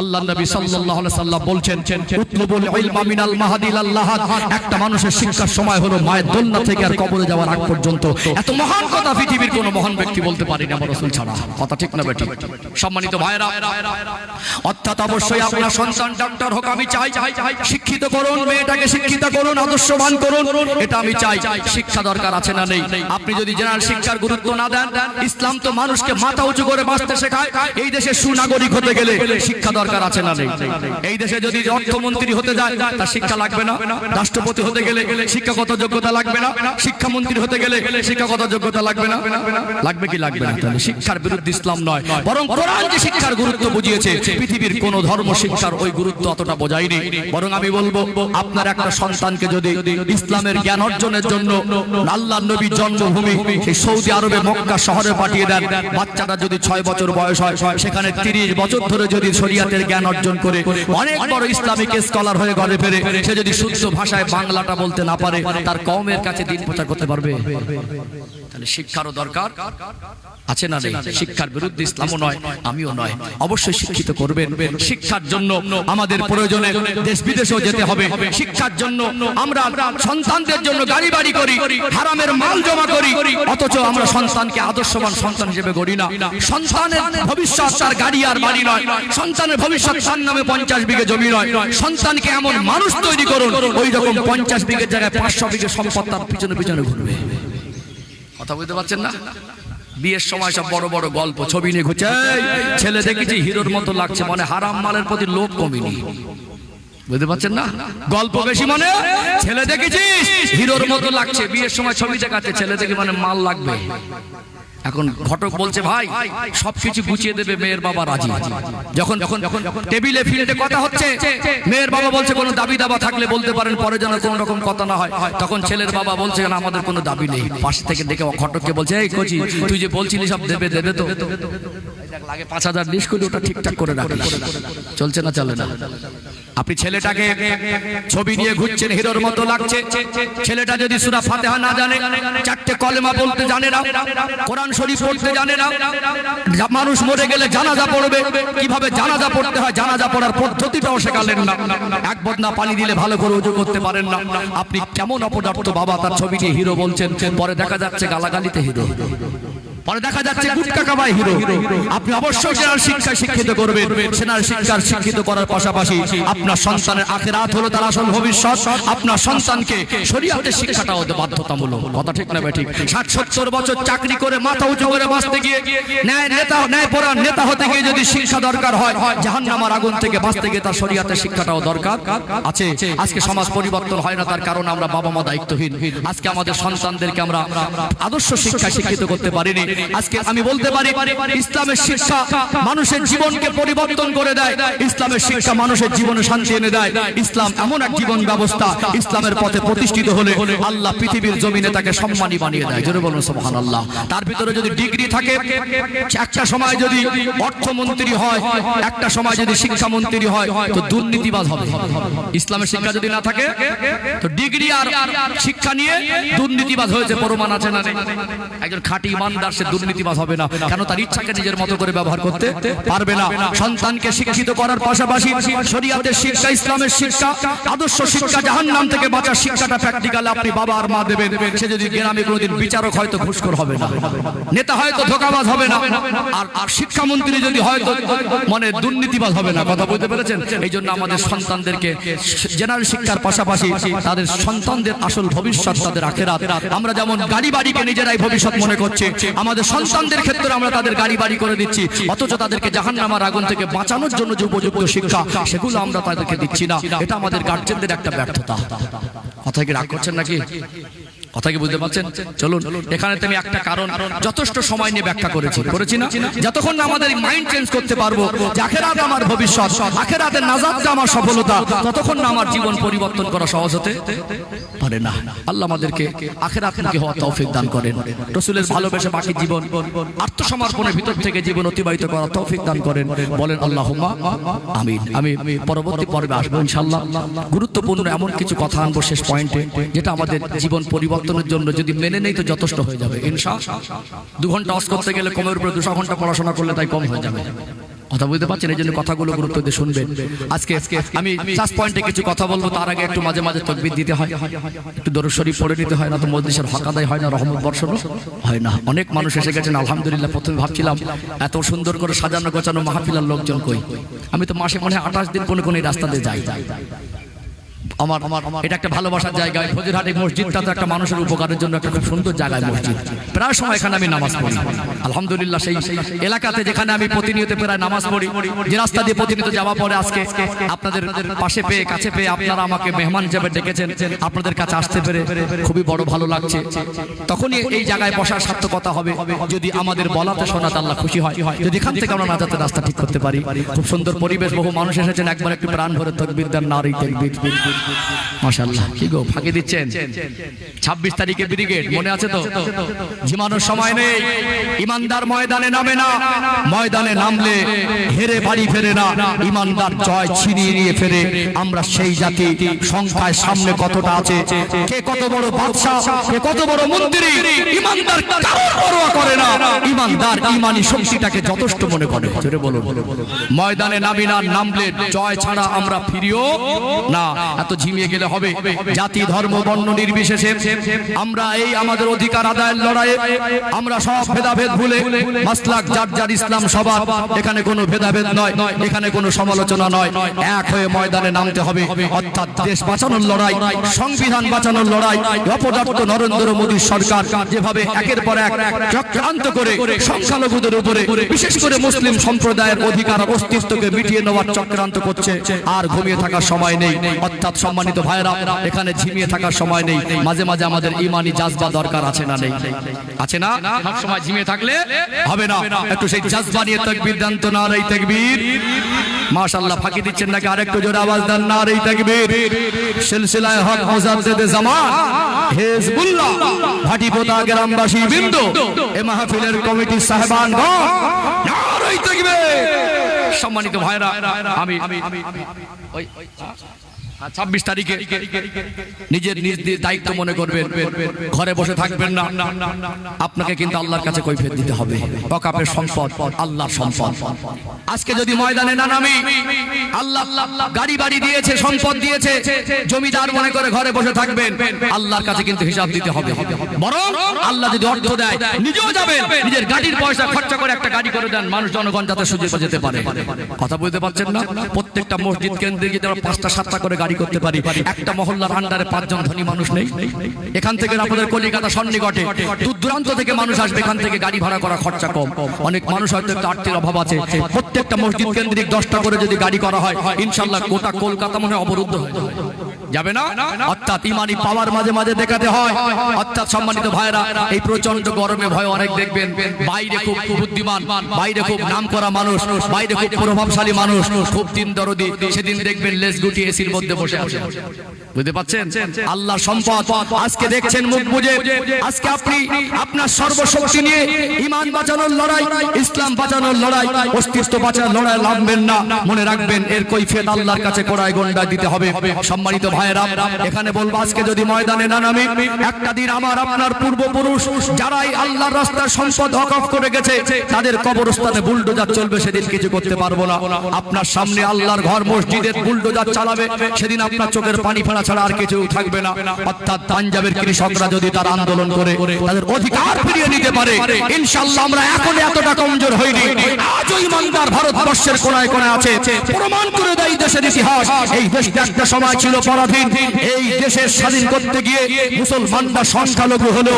আল্লাহর নবী সাল্লাল্লাহু আলাইহি সাল্লাম বলছেন, উতলুবুল ইলমা মিনাল মাহদি ইলাল লাহাদ। একটা মানুষের শিক্ষার সময় হলো মায়ের দোলনা থেকে আর কবরে যাওয়ার আগ পর্যন্ত। এত মহান কথা পৃথিবীর কোনো মহান ব্যক্তি বলতে পারেনি আমার রাসূল ছাড়া। কথা ঠিক না বেটি? সম্মানিত ভাইরা, অর্থাৎ অবশ্যই আপনার সন্তান ডাক্তার হোক, আমি চাই শিক্ষিত করুন, মেয়েটাকে শিক্ষিত করুন, আদর্শবান করুন, এটা আমি চাই। শিক্ষা দরকার আছে না নেই? আপনি যদি জেনারেল শিক্ষার গুরুত্ব না দেন, ইসলাম তো মানুষকে মাথা উঁচু করে বাঁচতে শেখায়। এই দেশে সুনাগরিক হতে গেলে শিক্ষা দরকার আছে না নেই? এই দেশে যদি অর্থমন্ত্রী হতে যায় তার শিক্ষা লাগবে না? রাষ্ট্রপতি হতে গেলে শিক্ষাগত যোগ্যতা লাগবে না? শিক্ষামন্ত্রী হতে গেলে শিক্ষাগত যোগ্যতা লাগবে না? লাগবে কি লাগবে না? তাহলে শিক্ষার বিরুদ্ধে ইসলাম নয়, বরং কোরআন যে শিক্ষার গুরুত্ব বুঝিয়েছে, পৃথিবীর কোন ধর্ম শিক্ষার ওই গুরুত্ব অতটা বোঝায়নি। বরং আমি বলবো, আপনার একটা সন্তানকে যদি ইসলামের জ্ঞান অর্জনের জন্য আল্লাহর নবীর জন্মভূমি সেই সৌদি আরবে মক্কা শহরে পাঠিয়ে দেন, বাচ্চাটা যদি 6 বছর বয়স হয় সেখানে 30 বছর ধরে যদি শরিয়াতের জ্ঞান অর্জন করে অনেক বড় ইসলামিক স্কলার হয়ে ঘরে ফেরে, সে যদি শুদ্ধ ভাষায় বাংলাটা বলতে না পারে, তার কওমের কাছে দিন প্রচার করতে পারবে? তাহলে শিক্ষারও দরকার আছে না নেই? শিক্ষার বিরুদ্ধে ইসলামও নয়, আমিও নয়। অবশ্যই শিক্ষিত করবেন। শিক্ষার জন্য আমাদের প্রয়োজনে দেশ বিদেশেও যেতে হবে। শিক্ষার জন্য আমরা সন্তানদের জন্য গাড়ি বাড়ি করি, হারামের মাল জমা করি, অথচ আমরা সন্তানকে আদর্শবান সন্তান হিসেবে গড়ি না। সন্তানের ভবিষ্যৎ তার গাড়ি আর বাড়ি নয়, সন্তানের ভবিষ্যৎ তার নামে 50 বিঘে জমি নয়। সন্তানকে এমন মানুষ তৈরি করুন ওই রকম 50 বিঘের জায়গায় 500 বিঘে সম্পদ তার পিছনে পিছনে ঘুরবে। কথা বুঝতে পারছেন না? বিয়ের সময় সব বড় বড় গল্প ছবি নিয়ে ঘুরছে, ছেলে দেখেছি হিরোর মতো লাগছে, মানে হারাম মালের প্রতি লোভ কমেনি। বুঝতে পারছেন না? গল্প বেশি মানে ছেলে দেখেছিস হিরোর মতো লাগছে, বিয়ের সময় ছবি দেখাচ্ছে, ছেলে দেখে মানে মাল লাগবে। এখন ঘটক বলছে ভাই সবকিছু গুছিয়ে দেবে, মেয়ের বাবা রাজি। যখন টেবিলে ফিল্ডে কথা হচ্ছে, মেয়ের বাবা বলছে কোনো দাবি দাবা থাকলে বলতে পারেন, পরে যেন কোনো রকম কথা না হয়। তখন ছেলের বাবা বলছে না আমাদের কোনো দাবি নেই। পাশ থেকে দেখে ঘটককে বলছে এই কোচি তুই যে বলছিলি সব দেবে তো লাগে 5000 লিস্ট করে ওটা ঠিকঠাক করে রাখিস। চলছে না চলে না? আপনি ছেলেটাকে ছবি নিয়ে ঘুরছেন হিরোর মতো লাগছে, ছেলেটা যদি সূরা ফাতিহা না জানে, 4টে কলেমা বলতে জানে না, কোরআন শরীফ পড়তে জানে না, মানুষ মরে গেলে জানাজা পড়বে, কিভাবে জানাজা পড়তে হয় জানাজা পড়ার পদ্ধতিটাও শেখালেন না, এক বদনা পানি দিলে ভালো করে ওযু করতে পারেন না, আপনি কেমন অপদার্থ বাবা তার ছবি নিয়ে হিরো বলছেন। পরে দেখা যাচ্ছে গালাগালিতে হিরো, পরে দেখা যাচ্ছে গুটকা কাবায় হিরো। আপনি অবশ্যই সেনার শিক্ষা শিক্ষিত করবেন। সেনার শিক্ষার শিক্ষিত করার পাশাপাশি আপনার সন্তানের আখিরাত হলো তার আসল ভবিষ্যৎ। আপনার সন্তানকে শরীয়তের শিক্ষাটাও বাধ্যতামূলক। কথা ঠিক না ঠিক? 60-70 বছর চাকরি করে মাথা উঁচু করে বাঁচতে গিয়ে ন্যায়পরায়ণ নেতা হতে গিয়ে যদি শিক্ষা দরকার হয়, জাহান্নামের আগুন থেকে বাঁচতে গিয়ে তার শরীয়তের শিক্ষাটাও দরকার আছে। আজকে সমাজ পরিবর্তন হয় না, তার কারণ আমরা বাবা মা দায়িত্বহীন। আজকে আমাদের সন্তানদেরকে আমরা আদর্শ শিক্ষা শিক্ষিত করতে পারিনি। আজকে আমি বলতে পারি ইসলামের শিক্ষা মানুষের জীবনকে পরিবর্তন করে দেয়, ইসলামের শিক্ষা মানুষের জীবনে শান্তি এনে দেয়। ইসলাম এমন এক জীবন ব্যবস্থা, ইসলামের পথে প্রতিষ্ঠিত হলে আল্লাহ পৃথিবীর জমিনে তাকে সম্মানী বানিয়ে দেয়। জোরে বলুন সুবহানাল্লাহ। তার ভিতরে যদি ডিগ্রি থাকে, একটা সময় যদি অর্থমন্ত্রী হয়, একটা সময় যদি শিক্ষামন্ত্রী হয়, তো দুর্নীতিবাজ হবে। ইসলামের শিক্ষা যদি না থাকে তো ডিগ্রি আর শিক্ষা নিয়ে দুর্নীতিবাজ হয়েছে প্রমাণ আছে না? একজন খাঁটি ইমানদার সে দুর্নীতিবাজ হবে না, কেন তার ইচ্ছাকে নিজের মতো করে ব্যবহার করতে পারবে না। সন্তানকে শিক্ষিত করার পাশাপাশি শরীয়তের শিক্ষা, ইসলামের শিক্ষা, আদর্শ শিক্ষা, জাহান্নাম থেকে বাঁচার শিক্ষাটা প্র্যাকটিক্যালি আপনি বাবা আর মা দেবেন। সে যদি গ্রামে কোনোদিন বিচারক হয়তো ঘুষখোর হবে না, নেতা হয়তো ধোঁকাবাজ হবে না, আর শিক্ষামন্ত্রী যদি হয়তো মানে দুর্নীতিবাজ হবে না। কথা বলতে পেরেছেন? এই জন্য আমাদের সন্তানদেরকে জেনারেল শিক্ষার পাশাপাশি তাদের সন্তানদের আসল ভবিষ্যৎ, তাদের আখিরাত। আমরা যেমন গাড়ি বাড়িকে নিজেরাই ভবিষ্যৎ মনে করছি, আমাদের সন্তানদের ক্ষেত্রে আমরা তাদের গাড়ি বাড়ি করে দিচ্ছি, অথচ তাদেরকে জাহান্নামের আগুন থেকে বাঁচানোর জন্য যে উপযুক্ত শিক্ষা সেগুলো আমরা তাদেরকে দিচ্ছি না। এটা আমাদের গার্জেনদের একটা ব্যর্থতা। কথা কি রাগ করছেন নাকি? কথা কি বুঝতে পারছেন? চলুন, এখানে আমি একটা কারণ যথেষ্ট সময় নিয়ে ব্যাখ্যা করেছি না? যতক্ষণ না আমাদের মাইন্ড চেঞ্জ করতে পারবো যে আখিরাত আমার ভবিষ্যৎ, আখিরাতের নাজাতটা আমার সফলতা, ততক্ষণ না আমার জীবন পরিবর্তন করা সহজ হতে পারে না। আল্লাহ আমাদেরকে আখিরাতমুখী হওয়ার তৌফিক দান করেন, রাসূলের ভালোবেসে বাকি জীবন আত্মসমর্পণের ভিতর থেকে জীবন অতিবাহিত করার তৌফিক দান করেন। বলেন আল্লাহুম্মা আমিন। আমি পরবর্তী পর্বে আসবো ইনশাআল্লাহ। গুরুত্বপূর্ণ এমন কিছু কথা আনবো শেষ পয়েন্টে, যেটা আমাদের জীবন পরিবর্তনের জন্য যদি মেনে নেই তো যথেষ্ট হয়ে যাবে ইনশাআল্লাহ। 2 ঘন্টা ওয়াজ করতে গেলে কমের উপরে 200 ঘন্টা পড়াশোনা করলে তাই কম হয়ে যাবে। কথা বুঝতে পারছেন? এই জন্য কথাগুলো গুরুত্ব দিয়ে শুনবেন। আজকে আমি 4 পয়েন্টে কিছু কথা বলবো, তার আগে একটু মাঝে মাঝে তাকবীর দিতে হয়, একটু দরুদ শরীফ পড়ে নিতে হয়, না তো মজলিসের হক আদায় হয় না, রহমত বর্ষণ হয় না। অনেক মানুষ এসে গেছেন আলহামদুলিল্লাহ। প্রথমে ভাবছিলাম এত সুন্দর করে সাজানো গোছানো মাহফিলের লোকজন কই। আমি তো মাসে মনে হয় 28 দিন কোন এই রাস্তা দিয়ে যাই। আমার এটা একটা ভালোবাসার জায়গা। ফজিরহাটি মসজিদটা তো একটা মানুষের উপকারের জন্য একটা খুব সুন্দর জায়গা মসজিদ। প্রায় সময় এখানে আমি নামাজ পড়ি আলহামদুলিল্লাহ। সেই এলাকাতে যেখানে আমি প্রতিনিয়ত প্রায় নামাজ পড়ি, যে রাস্তা দিয়ে প্রতিনিয়ত যাওয়া পড়ে, আজকে আপনাদের পাশে পেয়ে কাছে পেয়ে আপনারা আমাকে মেহমান হিসেবে ডেকেছেন, আপনাদের কাছে আসতে পেরে খুবই বড় ভালো লাগছে। তখনই এই জায়গায় বসার সার্থকতা হবে যদি আমাদের বলাতে শোনাতে আল্লাহ খুশি হয়, যদি এখান থেকে আমরা নাজাতের রাস্তা ঠিক করতে পারি। খুব সুন্দর পরিবেশ, বহু মানুষ এসেছেন, একবার একটু প্রাণ ভরে তাকবীর দেন, নারী তাকবীর। মাশাআল্লাহ, কি গো ফাঁকি দিচ্ছেন? 26 তারিখে ব্রিগেড মনে আছে তো? ঝিমানোর সময় নেই। ইমানদার ময়দানে নামে না, ময়দানে নামলে হেরে বাড়ি ফেরে না, ইমানদার জয় ছিনিয়ে নিয়ে ফেরে। আমরা সেই জাতি, সংখ্যায় সামনে কতটা আছে, কে কত বড় বাদশা, কে কত বড় মন্ত্রী, ইমানদার কারোর পরোয়া করে না। ইমানদার ইমানি শক্তিটাকে যথেষ্ট মনে করে। জোরে বলুন। ময়দানে নামি না, নামলে জয় ছাড়া আমরা ফিরিও না। এত ঝিমিয়ে গেলে হবে? জাতি ধর্ম বর্ণ নির্বিশেষে আমরা এই আমাদের অধিকার আদায়ের লড়াইয়ে আমরা সব ভেদাভেদ ভুলে মাসলাক যার যার ইসলাম সবার, এখানে কোনো ভেদাভেদ নয়, এখানে কোনো সমালোচনা নয়, এক হয়ে ময়দানে নামতে হবে। অর্থাৎ দেশ বাঁচানোর লড়াই, সংবিধান বাঁচানোর লড়াই। অপদার্থ নরেন্দ্র মোদী সরকার যেভাবে একের পর এক চক্রান্ত করে সংখ্যালঘুদের উপরে, বিশেষ করে মুসলিম সম্প্রদায়ের অধিকার অস্তিত্বকে মিটিয়ে নেওয়ার চক্রান্ত করছে, আর ঘুমিয়ে থাকার সময় নেই। অর্থাৎ সম্মানিত ভাইরা, এখানে ঝিমিয়ে থাকার সময় নেই। মাঝে মাঝে আমাদের ইমানি জাজবা দরকার আছে না? নেই? আছে না? সব সময় ঝিমিয়ে থাকলে হবে না। একটু সেই জাজবা নিয়ে তাকবীর দেন তো, নারে তাকবীর। মাশাআল্লাহ, ফাঁকি দিচ্ছেন নাকি? আরেকটু জোরে আওয়াজ দেন, নারে তাকবীর। সিলসিলায়ে হক মুজাদ্দিদে জামান হিজবুল্লাহ ভাটিপোতা গ্রামবাসী বৃন্দ, এ মাহফিলের কমিটি সাহেবানগণ, নারে তাকবীর। সম্মানিত ভাইরা, আমি 26 তারিখে নিজের নিজ দায়িত্ব মনে করবেন, ঘরে বসে থাকবেন না। আপনাকে কিন্তু আল্লাহর কাছে কৈফিয়ত দিতে হবে। ওয়াকাফের সম্পদ আল্লাহর সম্পদ। আজকে যদি ময়দানে না নামি, আল্লাহ গাড়ি বাড়ি দিয়েছে, সম্পদ দিয়েছে, জমিদার মনে করে ঘরে বসে থাকবেন, আল্লাহর কাছে কিন্তু হিসাব দিতে হবে। বরং আল্লাহ যদি অর্থ দেয়, নিজেও যাবেন, নিজের গাড়ির পয়সা খরচা করে একটা গাড়ি করে দেন, মানুষ জনগণ যাতে সুযোগ যেতে পারে। কথা বুঝতে পারছেন না? প্রত্যেকটা মসজিদ কেন্দ্রে গিয়ে 5টা 7টা করে গাড়ি করতে পারি। একটা মহল্লার আন্ডারে 5 জন ধনী মানুষ নেই? এখান থেকে আপনাদের কলিকাতা সন্নিকটে দূর দূরান্ত থেকে মানুষ আসবে, এখান থেকে গাড়ি ভাড়া করা খরচা কম। অনেক মানুষ হয়তো একটু আর্থিক অভাব আছে, প্রত্যেকটা মসজিদ কেন্দ্রিক 10টা করে যদি গাড়ি করা হয়, ইনশাআল্লাহ গোটা কলকাতা মনে হয় অবরুদ্ধ হয়ে যাবে না? অর্থাৎ ইমানি পাওয়ার মাঝে মাঝে দেখাতে হয়। অর্থাৎ সম্মানিত ভাইরা, এই প্রচন্ড গরমে ভয় অনেক দেখবেন বাইরে খুব বুদ্ধিমান, বাইরে খুব নামকরা মানুষ, বাইরে খুব প্রভাবশালী মানুষ, খুব দিন দরদি, সেদিন দেখবেন লেজ গুটি এসির মধ্যে বসে আছে। বুঝতে পারছেন? আল্লাহর সম্পদ আজকে দেখছেন মুখ বুজে। আজকে আপনি আপনার সর্বশক্তি নিয়ে ঈমান বাঁচানোর লড়াই, ইসলাম বাঁচানোর লড়াই, অস্তিত্ব বাঁচানোর লড়াই নামবেন না। মনে রাখবেন, এর কৈফিয়ত আল্লাহর কাছে কোড়ায় গন্ডা দিতে হবে। সম্মানিত ভাইয়েরা, এখানে বলবো, আজকে যদি ময়দানে না নামি, একটা দিন আমার আপনার পূর্বপুরুষ যারাই আল্লাহর রাস্তায় সম্পদ ওয়াকফ করে গেছে, তাদের কবরস্থানে বুলডোজার চলবে, সেদিন কিছু করতে পারবো না। আপনার সামনে আল্লাহর ঘর মসজিদের বুলডোজার চালাবে, সেদিন আপনার চোখের পানি ফেলা ছাড়া আর কিছু থাকবে না। অর্থাৎ পাঞ্জাবের কৃষকরা যদি তার আন্দোলন করে তাদের অধিকার ফিরিয়ে নিতে পারে, ইনশাআল্লাহ আমরা এখন এতটা কমজোর হইনি। আজও ইমানদার ভারতবর্ষের কোনায় কোনায় আছে। প্রমাণ করে দেয় দেশের ইতিহাস। এই দেশটা একটা সময় ছিল পরাধীন। এই দেশের স্বাধীন করতে গিয়ে মুসলমানরা সংখ্যালঘু হলো।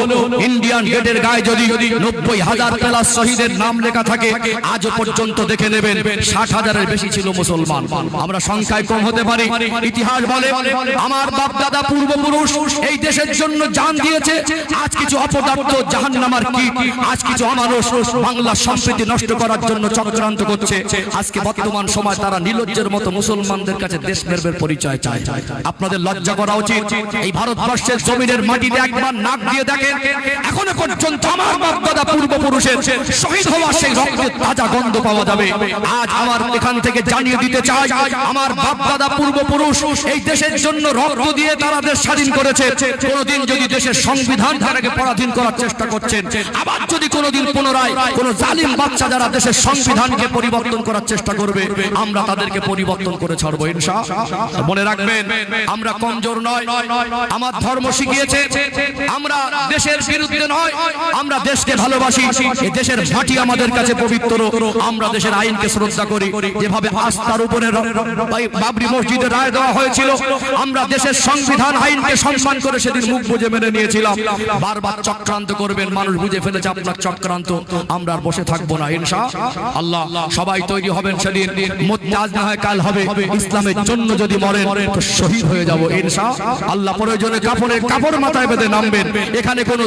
ইন্ডিয়ান গেটের গায়ে যদি 90,000 প্লাস শহীদের নাম লেখা থাকে, আজও পর্যন্ত দেখে নেবেন 60,000-এর বেশি ছিল মুসলমান। আমরা সংখ্যায় কম হতে পারি। ইতিহাস বলে আমার বাপ দাদা পূর্বপুরুষ এই দেশের জন্য জান দিয়েছে। আজ কিছু অপদার্থ জাহান্নামার কীট, আজ কিছু অমানুষ বাংলার সংস্কৃতি নষ্ট করার জন্য চক্রান্ত করছে। আজকে বর্তমান সময় তারা নির্লজ্জের মতো মুসলমানদের কাছে দেশপ্রেমের পরিচয় চায়। আপনাদের লজ্জা করা উচিত। এই ভারতবর্ষের জমিনের মাটিতে একবার নাক দিয়ে দেখেন, এখনো পর্যন্ত আমার বাপ দাদা পূর্বপুরুষের শহীদ হওয়া সেই রক্তের তাজা গন্ধ পাওয়া যাবে। আজ আমার এখান থেকে জানিয়ে দিতে চাই, আমার বাপ দাদা পূর্বপুরুষ এই দেশের জন্য রক্ত দিয়ে তারা দেশ স্বাধীন করেছে। কোনদিন যদি দেশের সংবিধান ধারাকে পরাধীন করার চেষ্টা করছেন, আবার যদি কোনদিন পুনরায় কোন জালিম বাচ্চা যারা দেশের সংবিধানকে পরিবর্তন করার চেষ্টা করবে, আমরা তাদেরকে পরিবর্তন করে ছাড়বো ইনশাআল্লাহ। মনে রাখবেন, আমরা কমজোর নয়। আমার ধর্ম শিখিয়েছে আমরা দেশের বিরুদ্ধে নয়, আমরা দেশকে ভালোবাসি। এই দেশের মাটি আমাদের কাছে পবিত্র। আমরা দেশের আইনকে শ্রদ্ধা করি। যেভাবে আস্থার উপরে বাবরি মসজিদে রায় দেওয়া হয়েছিল, আমরা দেশের সংবিধান আইনকে সম্মান করে সেদিন মুখ বুজে মেনে নিয়েছিলাম। বারবার চক্রান্ত করবেন, মানুষ বুঝে ফেলেছে আপনার চক্রান্ত। আমরা আর বসে থাকবো না ইনশাআল্লাহ। সবাই তৈরি হবেন সেদিন। আজ না হয় কাল হবে। ইসলামের জন্য যদি মরেন তো শহীদ হয়ে যাব ইনশাআল্লাহ। প্রয়োজনে কাপড় মাথায় বেঁধে নামবেন। এখানে কোন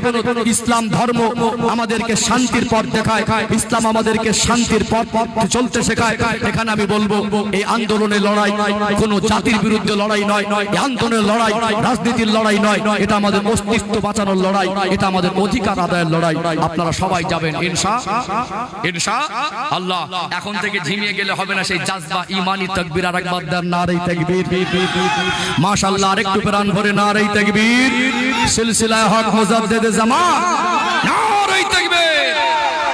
ইসলাম ধর্ম আমাদেরকে শান্তির পথ দেখায়, ইসলাম আমাদেরকে শান্তির পথ চলতে শেখায়। এখানে আমি বলবো, এই আন্দোলনের লড়াই কোন জাতির বিরুদ্ধে বিরুদ্ধে লড়াই নয়, আন্দোলনের লড়াই, রাজনীতির লড়াই নয়, এটা আমাদের অস্তিত্ব বাঁচানোর লড়াই, এটা আমাদের অধিকার আদায়ের লড়াই। আপনারা সবাই যাবেন ইনশাআল্লাহ। এখন থেকে ঝিমিয়ে গেলে হবে না, সেই জাযবা ঈমানি তাকবীর আর একবার দেন, নারে তাকবীর, মাশাআল্লাহ, আরেকটু প্রাণ ভরে নারে তাকবীর। সিলসিলায়ে হক মুজাদ্দিদে জামান, নারে তাকবীর।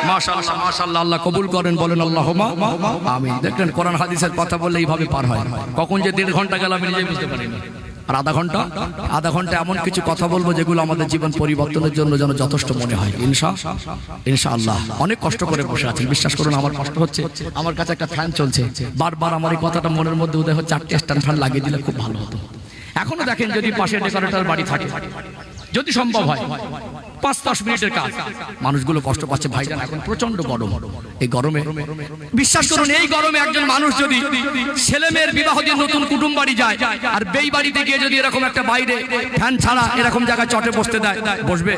মাশাআল্লাহ মাশাআল্লাহ, আল্লাহ কবুল করেন, বলেন আল্লাহুম্মা আমিন। দেখলেন কোরআন হাদিসের কথা বললে এইভাবে পার হয়, কখন যে 1.5 ঘন্টা গেল আমি নিজেই বুঝতে পারি না। আর আধা ঘন্টা এমন কিছু কথা বলবো যেগুলো আমাদের জীবন পরিবর্তনের জন্য যেন যথেষ্ট মনে হয়। ইনশাআল্লাহ। অনেক কষ্ট করে বসে আছেন, বিশ্বাস করুন আমার কষ্ট হচ্ছে। আমার কাছে একটা ফ্যান চলছে, বারবার আমার এই কথাটা মনের মধ্যে উদয় হচ্ছে, 4টি স্ট্যান্ড ফ্যান লাগিয়ে দিলে খুব ভালো হতো। এখনো দেখেন যদি পাশে ডেকোরেটর বাড়ি থাকে, যদি সম্ভব হয় 5-10 মিনিটের কাজ, মানুষগুলো কষ্ট পাচ্ছে। ভাইজান এখন প্রচন্ড গরম, এই গরমে বিশ্বাস করুন, এই গরমে একজন মানুষ যদি ছেলে মেয়ের বিবাহ দিয়ে নতুন কুটুম বাড়ি যায়, আর বেই বাড়িতে গিয়ে যদি এরকম একটা বাইরে ফ্যান ছাড়া এরকম জায়গায় চটে বসতে দেয়, বসবে?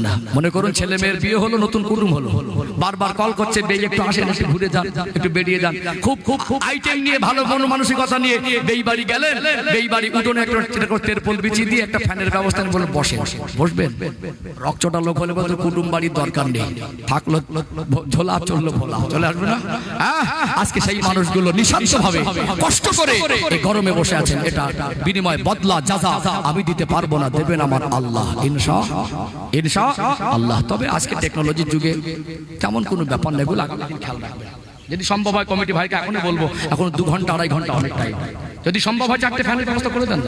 না। মনে করুন ছেলে মেয়ের বিয়ে হলো, নতুন কুটুম হলো, বারবার কল করছে, বেই একটু আসেন, একটু ঘুরে যান, একটু বেরিয়ে যান, খুব আইটেম নিয়ে ভালো মন মানসিকতা নিয়ে বেই বাড়ি গেলেন, বেই বাড়ি উঠোনে একটা তেরপল বিছিয়ে দিয়ে একটা ফ্যানের ব্যবস্থা বলে বসবেন। রকচটা লোক হলে বলতো কুটুম বাড়ির দরকার নেই, থাকলো ঝোলা চললো ভোলা, চলে আসবে না? আজকে সেই মানুষগুলো নিঃস্বার্থভাবে কষ্ট করে এই গরমে বসে আছেন, এটা বিনিময় বদলা যাজা আমি দিতে পারবো না, দেবেন আমার আল্লাহ ইনশাআল্লাহ। তবে আজকে টেকনোলজির যুগে তেমন কোনো ব্যাপার নেই, এগুলো খেয়াল রাখবেন। যদি সম্ভব হয় কমিটি ভাইকে এখনই বলবো, এখন 2 ঘন্টা 2.5 ঘন্টা অনেকটাই, যদি সম্ভব হয় 4টে ফ্যানের ব্যবস্থা করে দেন।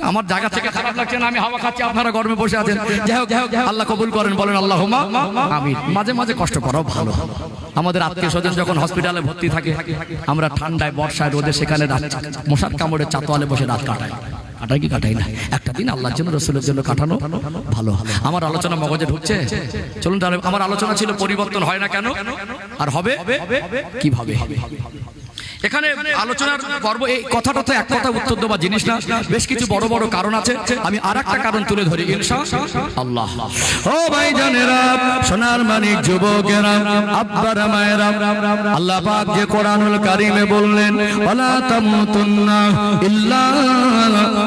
আমার জায়গা থেকে খারাপ লাগছে না, আমি হাওয়া খাচ্ছি, আপনারা গরমে বসে আছেন। যাই হোক আল্লাহ কবুল করেন, বলেন আল্লাহুম্মা আমিন। মাঝে মাঝে কষ্ট করাও ভালো। আমাদের আত্মীয় স্বজন যখন হসপিটালে ভর্তি থাকে, আমরা ঠান্ডায় বর্ষায় রোদে সেখানে মশার কামড়ে চাতোয়ালে বসে রাত কাটাই না। একটা দিন আল্লাহর জন্য, রাসূলের জন্য কাটানো ভালো। আমার আলোচনা মগজে ঢুকছে? চলুন তাহলে। আমার আলোচনা ছিল পরিবর্তন হয় না কেন, আর হবে কিভাবে। এখানে আলোচনার পর্ব, এই কথাটা তো এক কথা উত্তর দেওয়া জিনিস না, বেশ কিছু বড় বড় কারণ আছে। আমি আরেকটা কারণ তুলে ধরি ইনশাআল্লাহ। ও ভাইজানেরা, সোনার মানিক যুবকেরা, আব্বারা মায়েরা, আল্লাহ পাক যে কোরআনুল কারীমে বললেন, ওয়ালা তামুতুন্না ইল্লা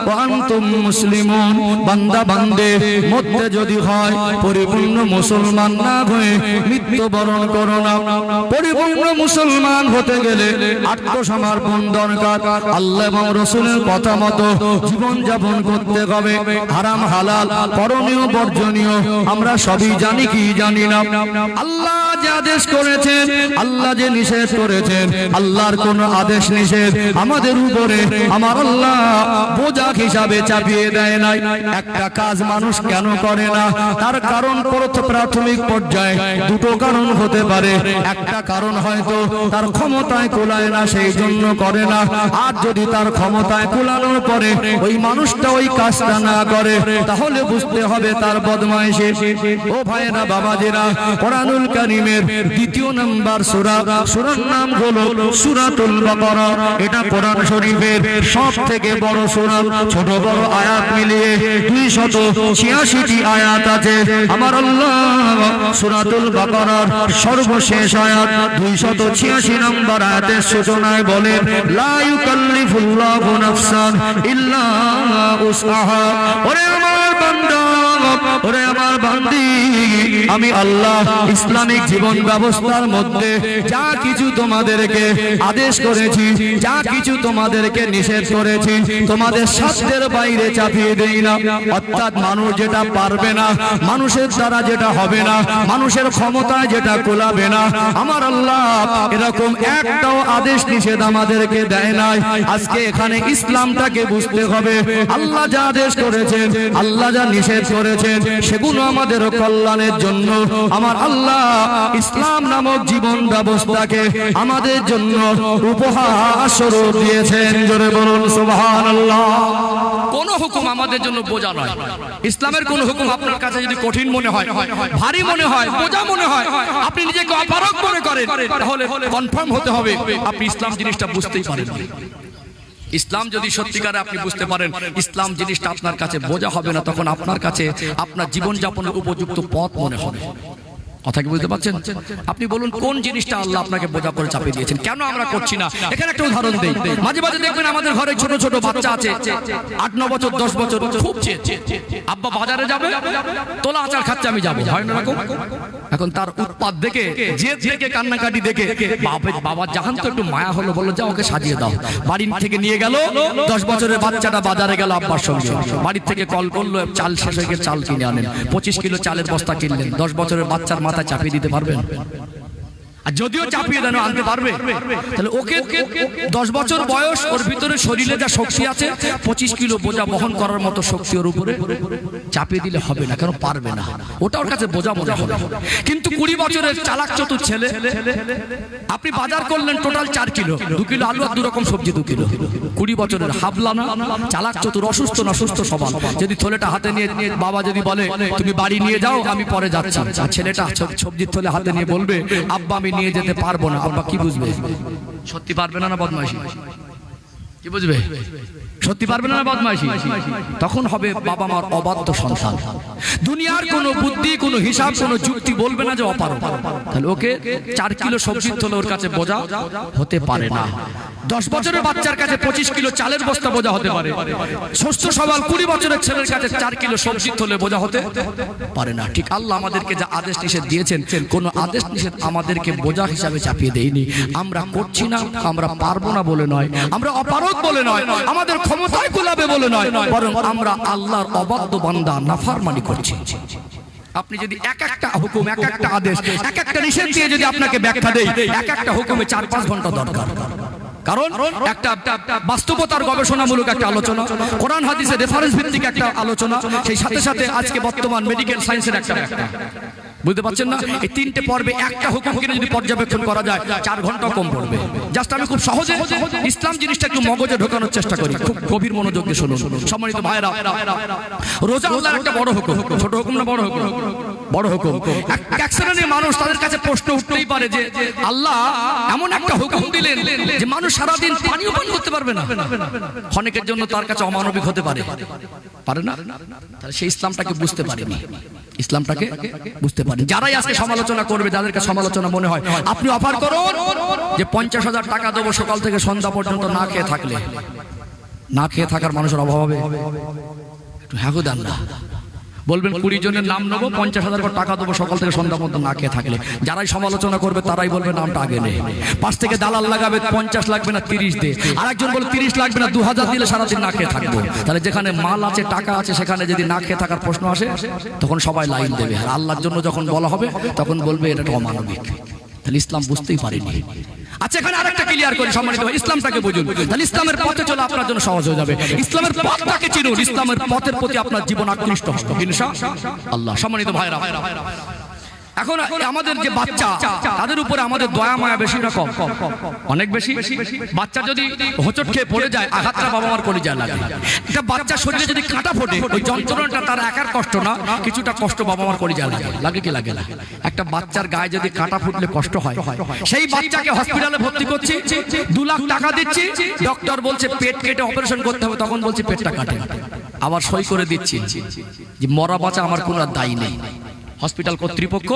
ওয়া আনতুম মুসলিমুন, বান্দা বান্দে মধ্যে যদি হয় পরিপূর্ণ মুসলমান না হয়ে মৃত্যুবরণ করো না। পরিপূর্ণ মুসলমান হতে গেলে আত্মসমর্পণ দরকার, আল্লাহ এবং রাসূলের কথা মতো জীবন যাপন করতে হবে। হারাম হালাল, করণীয় বর্জনীয় আমরা সবই জানি কি জানি না। আল্লাহ যে আদেশ করেছেন, আল্লাহ যে নিষেধ করেছেন, আল্লাহর কোন আদেশ নিষেধ আমাদের উপরে আমার আল্লাহ বোঝা হিসাবে চাপিয়ে দেয় নাই। একটা কাজ মানুষ কেন করে না, তার কারণ প্রাথমিক পর্যায়ে 2টো কারণ হতে পারে। একটা কারণ হয়তো তার ক্ষমতায় কুলায় না, সেই জন্য করে না। আর যদি তার ক্ষমতায় কুলানোর পরে ওই মানুষটা ওই কাজটা না করে, তাহলে বুঝতে হবে তার বদমাইশি। ও ভাইরা বাবাজিরা, কোরআনুল কারীমের 2য় নম্বর সূরার নাম হলো সূরাতুল বাকারা। এটা কোরআন শরীফের সবথেকে বড় সূরা। ছোট বড় আয়াত মিলিয়ে 286টি আয়াত আছে। আমার আল্লাহ সূরাতুল বাকারার সর্বশেষ আয়াত 286 নম্বর আয়াতের সূচনায় বলেন, লা ইউকাল্লিফুল্লাহু নাফসান ইল্লা উসআহা। ওরে আমার বান্দা, ওরে আমার বান্দি, আমি আল্লাহ ইসলামিক জীবন ব্যবস্থার মধ্যে যা কিছু তোমাদেরকে আদেশ করেছি, যা কিছু তোমাদেরকে নিষেধ করেছি, তোমাদের সাধ্যের বাইরে চাপিয়ে দেই না। অর্থাৎ মানুষ যেটা পারবে না, মানুষের দ্বারা যেটা হবে না, মানুষের ক্ষমতায় যেটা কোলাবে না, আমার আল্লাহ এরকম একটাও আদেশ নিষেধ আমাদেরকে দেয় নাই। আজকে এখানে ইসলামটাকে বুঝতে হবে। আল্লাহ যা আদেশ করেছেন, আল্লাহ যা নিষেধ করেছেন, সেগুলো আমাদের কল্যাণের জন্য। আমার আল্লাহ ইসলাম নামক জীবন ব্যবস্থাকে আমাদের জন্য উপহার স্বরূপ দিয়েছেন। জোরে বলুন সুবহানাল্লাহ। কোন হুকুম আমাদের জন্য বোঝা নয়। ইসলামের কোন হুকুম আপনার কাছে যদি কঠিন মনে হয়, ভারী মনে হয়, বোঝা মনে হয়, আপনি নিজেকে অপারগ মনে করেন, তাহলে কনফার্ম হতে হবে আপনি ইসলাম জিনিসটা বুঝতেই পারেন। ইসলাম যদি সত্যিকারে আপনি বুঝতে পারেন, ইসলাম জিনিসটা আপনার কাছে বোঝা হবে না, তখন আপনার কাছে আপনার জীবনযাপনের উপযুক্ত পথ মনে হবে। কথা কি বুঝতে পারছেন? আপনি বলুন কোন জিনিসটা আল্লাহ আপনাকে বোঝা করে চাপিয়ে দিয়েছেন, কেন আমরা করছি না? এখানে একটা উদাহরণ দেই। মাঝে মাঝে দেখবেন আমাদের ঘরে ছোট ছোট বাচ্চা আছে, 8-9 বছর 10 বছর, খুব চেয়েছে আব্বা বাজারে যাবে, তোলা আচার খাচ্ছে, আমি যাবো, হয় না এরকম? এখন তার উৎপাত দেখে, জেদ দেখে, কান্নাকাটি দেখে বাবা জাহান তো একটু মায়া হলো, বললো যা ওকে সাজিয়ে দাও। বাড়ি থেকে নিয়ে গেল, 10 বছরের বাচ্চাটা বাজারে গেল আব্বার সঙ্গে, বাড়ির থেকে কল করলো চাল শেষ হয়ে গেছে, চাল কিনে আনেন। 25 কিলো চালের বস্তা কিনলেন, 10 বছরের বাচ্চার মাথায় চাপিয়ে দিতে পারবেন? আর যদিও চাপিয়ে দেন আনতে পারবে, তাহলে ওকে 10 বছর বয়স, ওর ভিতরে শরীরে যা শক্তি আছে 25 কিলো বোঝা বহন করার মতো শক্তি ওর উপরে চাপিয়ে দিলে হবে না, কেন পারবে না, ওটা ওর কাছে বোঝা মনে হবে। কিন্তু 20 বছরের চালাক চতুর ছেলে, আপনি বাজার করলেন টোটাল 4 কিলো, 2 কিলো আলু আর 2 রকম সবজি 2 কিলো। 20 বছরের হাবলানা, চালাক চতুর, অসুস্থ না সুস্থ সবাল, যদি থলেটা হাতে নিয়ে বাবা যদি বলে তুমি বাড়ি নিয়ে যাও আমি পরে যাচ্ছি, আর ছেলেটা সবজির থলে হাতে নিয়ে বলবে আব্বা আমি নিয়ে যেতে পারবো না, আব্বা কি বুঝবে? সত্যি পারবে না, না বদমাইশি? কি বুঝবে? সত্যি পারবে না, বদমাইশি? তখন হবে বাবা মার অবাধ্য সন্তান। দুনিয়ার কোনো বুদ্ধি, কোনো হিসাব, কোনো যুক্তি বলবে না যে অপারগ। তাহলে ওকে 4 কিলো সবজি তোলে ওর কাছে বোঝা হতে পারে না। 10 বছরের বাচ্চার কাছে 25 কিলো চালের বস্তা বোঝা হতে পারে, সুস্থ সবল 20 বছরের ছেলের কাছে 4 কিলো সবজি তোলে বোঝা হতে পারে না। ঠিক আল্লাহ আমাদেরকে যা আদেশ নিষেধ দিয়েছেন, কোনো আদেশ নিষেধ আমাদেরকে বোঝা হিসাবে চাপিয়ে দেয়নি। আমরা করছি না, আমরা পারবো না বলে নয়, আমরা অপারগ বলে নয়, আমাদের ক্ষমতায় কুলাবে বলে নয়, বরং আমরা আল্লাহর অবাধ্য বান্দা, নাফরমানি করছি। আপনি যদি এক একটা হুকুম, এক একটা আদেশ, এক একটা নিষেধ দিয়ে যদি আপনাকে ব্যাখ্যা দেই, এক একটা হুকুমে 4-5 ঘন্টা দরকার। কারণ একটা বাস্তবতার গবেষণামূলক একটা আলোচনা, কোরআন হাদিসের রেফারেন্স ভিত্তিক একটা আলোচনা, সেই সাথে সাথে আজকে বর্তমান মেডিকেল সায়েন্সের একটা ব্যাখ্যা। বুঝতে পারছেন না? এই 3টে পর্বে একটা হুকুম কিনে যদি পর্যবেক্ষণ করা যায় 4 ঘন্টা কম পড়বে। জাস্ট আমি খুব সহজে ইসলাম জিনিসটা একটু মগজে ঢোকানোর চেষ্টা করি, খুব গভীর মনোযোগ দিয়ে শুনুন। সম্মানিত ভাইরা, রোজা আল্লাহর একটা বড় হুকুম। ছোট হুকুম না বড় হুকুম? বড় হুকুম। এক শ্রেণীর মানুষ, তাদের কাছে প্রশ্ন উঠতেই পারে যে আল্লাহ এমন একটা হুকুম দিলেন যে মানুষ সারাদিন পানিও পান করতে পারবে না, অনেকের জন্য তার কাছে অমানবিক হতে পারে, পারে না? তাহলে সেই ইসলামটাকে বুঝতে পারেনি, ইসলামটাকে বুঝতে পারেন। যারাই আজকে সমালোচনা করবে, যাদেরকে সমালোচনা মনে হয়, আপনি অফার করুন যে 50,000 টাকা দেবো সকাল থেকে সন্ধ্যা পর্যন্ত না খেয়ে থাকলে। না খেয়ে থাকার মানুষের অভাব হবে? একটু হ্যাঁ দেন না। বলবেন 20 জনের নাম নেবো, 50,000 টাকা দেবো সকাল থেকে সন্ধ্যা পর্যন্ত না খেয়ে থাকলে। যারাই সমালোচনা করবে তারাই বলবে নামটা আগে নেই। পাশ থেকে দালাল লাগাবে, 50 লাগবে না 30 দে, আর একজন বলে 30 লাগবে না 2000 দিলে সারাদিন না খেয়ে থাকবো। তাহলে যেখানে মাল আছে, টাকা আছে, সেখানে যদি না খেয়ে থাকার প্রশ্ন আসে তখন সবাই লাইন দেবে, আর আল্লাহর জন্য যখন বলা হবে তখন বলবে এটা অমানবিক। তাহলে ইসলাম বুঝতেই পারেনি। আচ্ছা, এখানে আরেকটা ক্লিয়ার করি, সম্মানিত ভাই, ইসলামটাকে বুঝুন, তাহলে ইসলামের পথে চলা আপনার জন্য সহজ হয়ে যাবে। ইসলামের পথটাকে চিনুন, ইসলামের পথের প্রতি আপনার জীবন আকৃষ্ট হবে ইনশাআল্লাহ। সম্মানিত ভাইরা, এখন আমাদের যে বাচ্চা, তাদের উপরে আমাদের দয়া মায়া বেশি না কম? অনেক বেশি। বাচ্চা যদি হোঁচট খেয়ে পড়ে যায়, আঘাতটা বাবা মার কলিজায় লাগে। একটা বাচ্চা শরীরে যদি কাঁটা ফোটে, ওই যন্ত্রণাটা তার একার কষ্ট না, কিছুটা কষ্ট বাবা মার কলিজায় লাগে। লাগে কি লাগে না? একটা বাচ্চার গায়ে যদি কাঁটা ফুটলে কষ্ট হয়, সেই বাচ্চাকে হসপিটালে ভর্তি করছি, 2 লাখ টাকা দিচ্ছি, ডক্টর বলছে পেট কেটে অপারেশন করতে হবে, তখন বলছি পেটটা কাটে, আবার সই করে দিচ্ছি যে মরা বাচ্চা আমার কোনো দায়ী নেই। হসপিটাল কর্তৃপক্ষ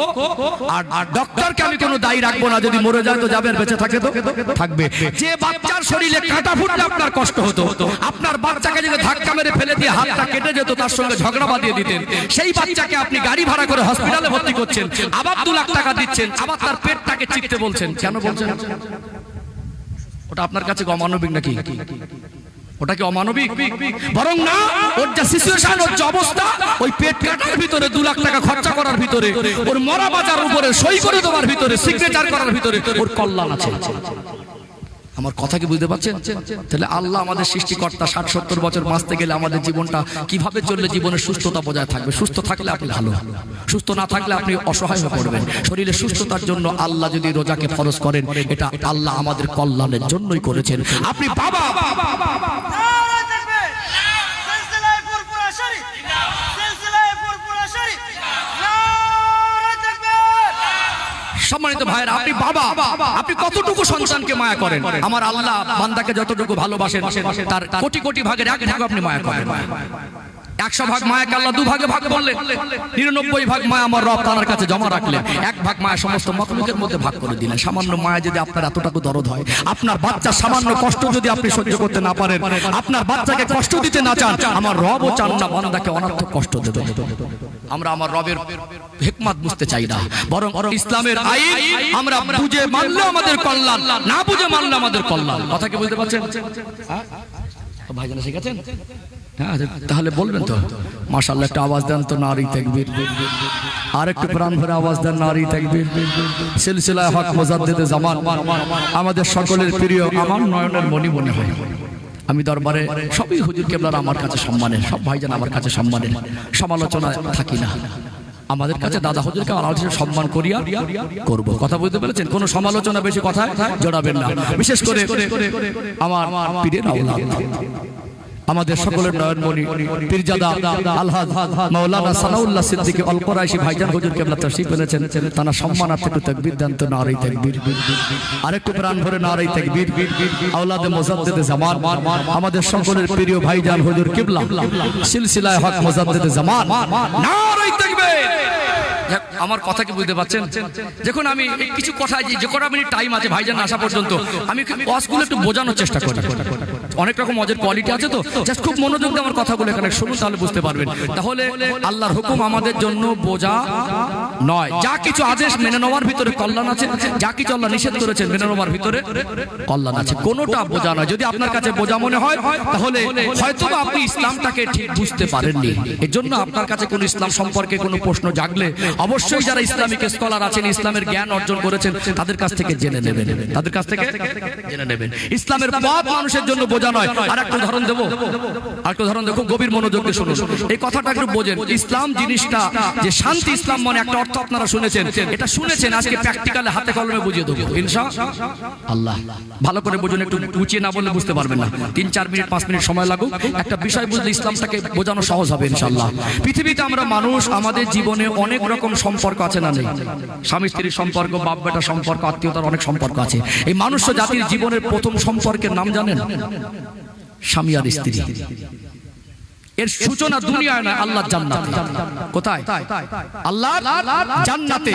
আর ডক্টরকে আমি কোনো দায়ী রাখবো না, যদি মরে যায় তো যাবে, আর বেঁচে থাকে তো থাকবে। যে বাচ্চার শরীরে কাঁটা ফুটলে আপনার কষ্ট হতো, আপনার বাচ্চাকে যদি ধাক্কা মেরে ফেলে দিয়ে হাতটা কেটে যেত, তার সঙ্গে ঝগড়া বাঁধিয়ে দিতেন, সেই বাচ্চাকে আপনি গাড়ি ভাড়া করে হসপিটালে ভর্তি করছেন, আবার 2 লাখ টাকা দিচ্ছেন, আবার তার পেটটাকে চিপতে বলছেন। কেন বলছেন? ওটা আপনার কাছে অমানবিক নাকি? ওটা কি অমানবিক? বরং না, ওর যা সিচুয়েশন, ওর যে অবস্থা, ওই পেট কাটার ভিতরে 2 লাখ টাকা খরচা করার ভিতরে, ওর মরা বাজার উপরে সই করে দেওয়ার ভিতরে, সিগনেচার করার ভিতরে ওর কল্যাণ আছে। আমার কথা কি বুঝতে পারছেন? তাহলে আল্লাহ আমাদের সৃষ্টিকর্তা 60-70 বছর বাঁচতে গেলে আমাদের জীবনটা কিভাবে চললে জীবনের সুস্থতা বজায় থাকবে। সুস্থ থাকলে আপনি ভালো, সুস্থ না থাকলে আপনি অসহায় হয়ে পড়বেন। শরীরের সুস্থতার জন্য আল্লাহ যদি রোজাকে ফরজ করেন, এটা আল্লাহ আমাদের কল্যাণের জন্যই করেছেন। আপনি বাবা সম্মানিত ভাইরা, আপনি বাবা, আপনি কতটুকু সন্তানকে মায়া করেন? আমার আল্লাহ বান্দাকে যতটুকু ভালোবাসেন, তার কোটি কোটি ভাগের 1 ভাগ আপনি মায়া করেন। 100 ভাগ মায়াকে আল্লাহ 2 ভাগে ভাগ করলেন, 99 ভাগ মায়া আমার রব তার কাছে জমা রাখলেন, 1 ভাগ মায়া সমস্ত মাখলুকের মধ্যে ভাগ করে দিলেন। সামান্য মায়া যদি আপনার এতটুকু দরদ হয়, আপনার বাচ্চা সামান্য কষ্ট যদি আপনি সহ্য করতে না পারেন, আপনার বাচ্চাকে কষ্ট দিতে না চান, আমার রবও চান না বান্দাকে অনর্থক কষ্ট দেবে। আমরা আমার রবের হিকমত বুঝতে চাই না, বরং ইসলামের আইন আমরা বুঝে মানলে আমাদের কল্যাণ, না বুঝে মানলে আমাদের কল্যাণ। কথা কি বুঝতে পারছেন? ভাইজান শিখেছেন? হ্যাঁ, তাহলে বলবেন তো মাশাআল্লাহ, একটা আওয়াজ দেন তো নারী তাকবীর, আর একটু প্রাণ ভরে আওয়াজ দেন নারী তাকবীর। সিলসিলায়ে হক মুজাদ্দিদে জামান আমাদের সকলের প্রিয়, আমার নয়নের মণি মনে হয়। আমি দরবারে সবই হুজুর কেবলার আমার কাছে সম্মানের, সব ভাইজান আমার কাছে সম্মানের, সমালোচনা থাকি না। আমাদের কাছে দাদা হুজুরকে আলোচনা সম্মান করিয়া করব। কথা বুঝতে পেরেছেন? কোনো সমালোচনা বেশি কথায় জড়াবেন না, বিশেষ করে আমার পীরের আওলাদ, আমাদের সকলের নয়নমণি পীরজাদা আলহাজ মাওলানা সানাউল্লাহ সিদ্দিকী আল কুরাইশি ভাইজান হুজুর কেবলা তাশরীফ এনেছেন। তারা সম্মানার্থে একটু তাকবীর দেন তো, নারে তাকবীর, আরেকটু প্রাণ ভরে নারে তাকবীর। আওলাদে মুজাদ্দিদে জামান আমাদের সকলের প্রিয় ভাইজান হুজুর কিবলা সিলসিলায়ে হক মুজাদ্দিদে জামান, নারে তাকবীর। আমার কথা কি বুঝতে পারছেন? যখন আমি কিছু কথা যে কটা মিনিট টাইম আছে ভাইজান আসা পর্যন্ত, আমি ওয়াজগুলো একটু বোঝানোর চেষ্টা করি। অনেক রকম ওয়াজের কোয়ালিটি আছে, তো জাস্ট খুব মনোযোগ দিয়ে আমার কথাগুলো এখানে শুনুন, তাহলে বুঝতে পারবেন। তাহলে আল্লাহর হুকুম আমাদের জন্য বোঝা নয়, যা কিছু আদেশ মেনে নেওয়ার ভিতরে কল্যাণ আছে, যা কিছু আল্লাহ নিষেধ করেছেন মেনে নেওয়ার ভিতরে কল্যাণ আছে, কোনোটা বোঝা নয়। যদি আপনার কাছে বোঝা মনে হয়, তাহলে হয়তো আপনি ইসলামটাকে ঠিক বুঝতে পারেননি। এর জন্য আপনার কাছে কোনো ইসলাম সম্পর্কে কোনো প্রশ্ন জাগলে অবশ্যই যারা ইসলামিক স্কলার আছেন, ইসলামের জ্ঞান অর্জন করেছেন, তাদের কাছ থেকে জেনে নেবেন, তাদের কাছ থেকে জেনে নেবেন। ইসলামের পথ মানুষের জন্য বোঝা নয়। আর একটা উদাহরণ দেবো, আরেকটা উদাহরণ দেখো, গভীর মনোযোগ দিয়ে শুনুন, এই কথাটা একটু বোঝেন। ইসলাম জিনিসটা যে শান্তি, ইসলাম মানে একটা অর্থ আপনারা শুনেছেন, এটা শুনেছেন, আজকে প্র্যাকটিক্যালে হাতে কলমে বুঝিয়ে দেবো ইনশাআল্লাহ। ভালো করে বুঝুন, একটু উঁচিয়ে না বললে বুঝতে পারবেন না। 3-4 মিনিট 5 মিনিট সময় লাগুক, একটা বিষয় বুঝলে ইসলামটাকে বোঝানো সহজ হবে ইনশাআল্লাহ। পৃথিবীতে আমরা মানুষ, আমাদের জীবনে অনেক রকম সম্পর্ক আছে না নেই? স্বামী স্ত্রীর সম্পর্ক, বাপ বেটা সম্পর্ক, আত্মীয়তার অনেক সম্পর্ক আছে। এই মানুষ্য জাতির জীবনের প্রথম সম্পর্কের নাম জানেন? স্বামী আর স্ত্রী। এর সূচনা দুনিয়ায় নয়, আল্লাহর জান্নাতে। কোথায়? আল্লাহর জান্নাতে।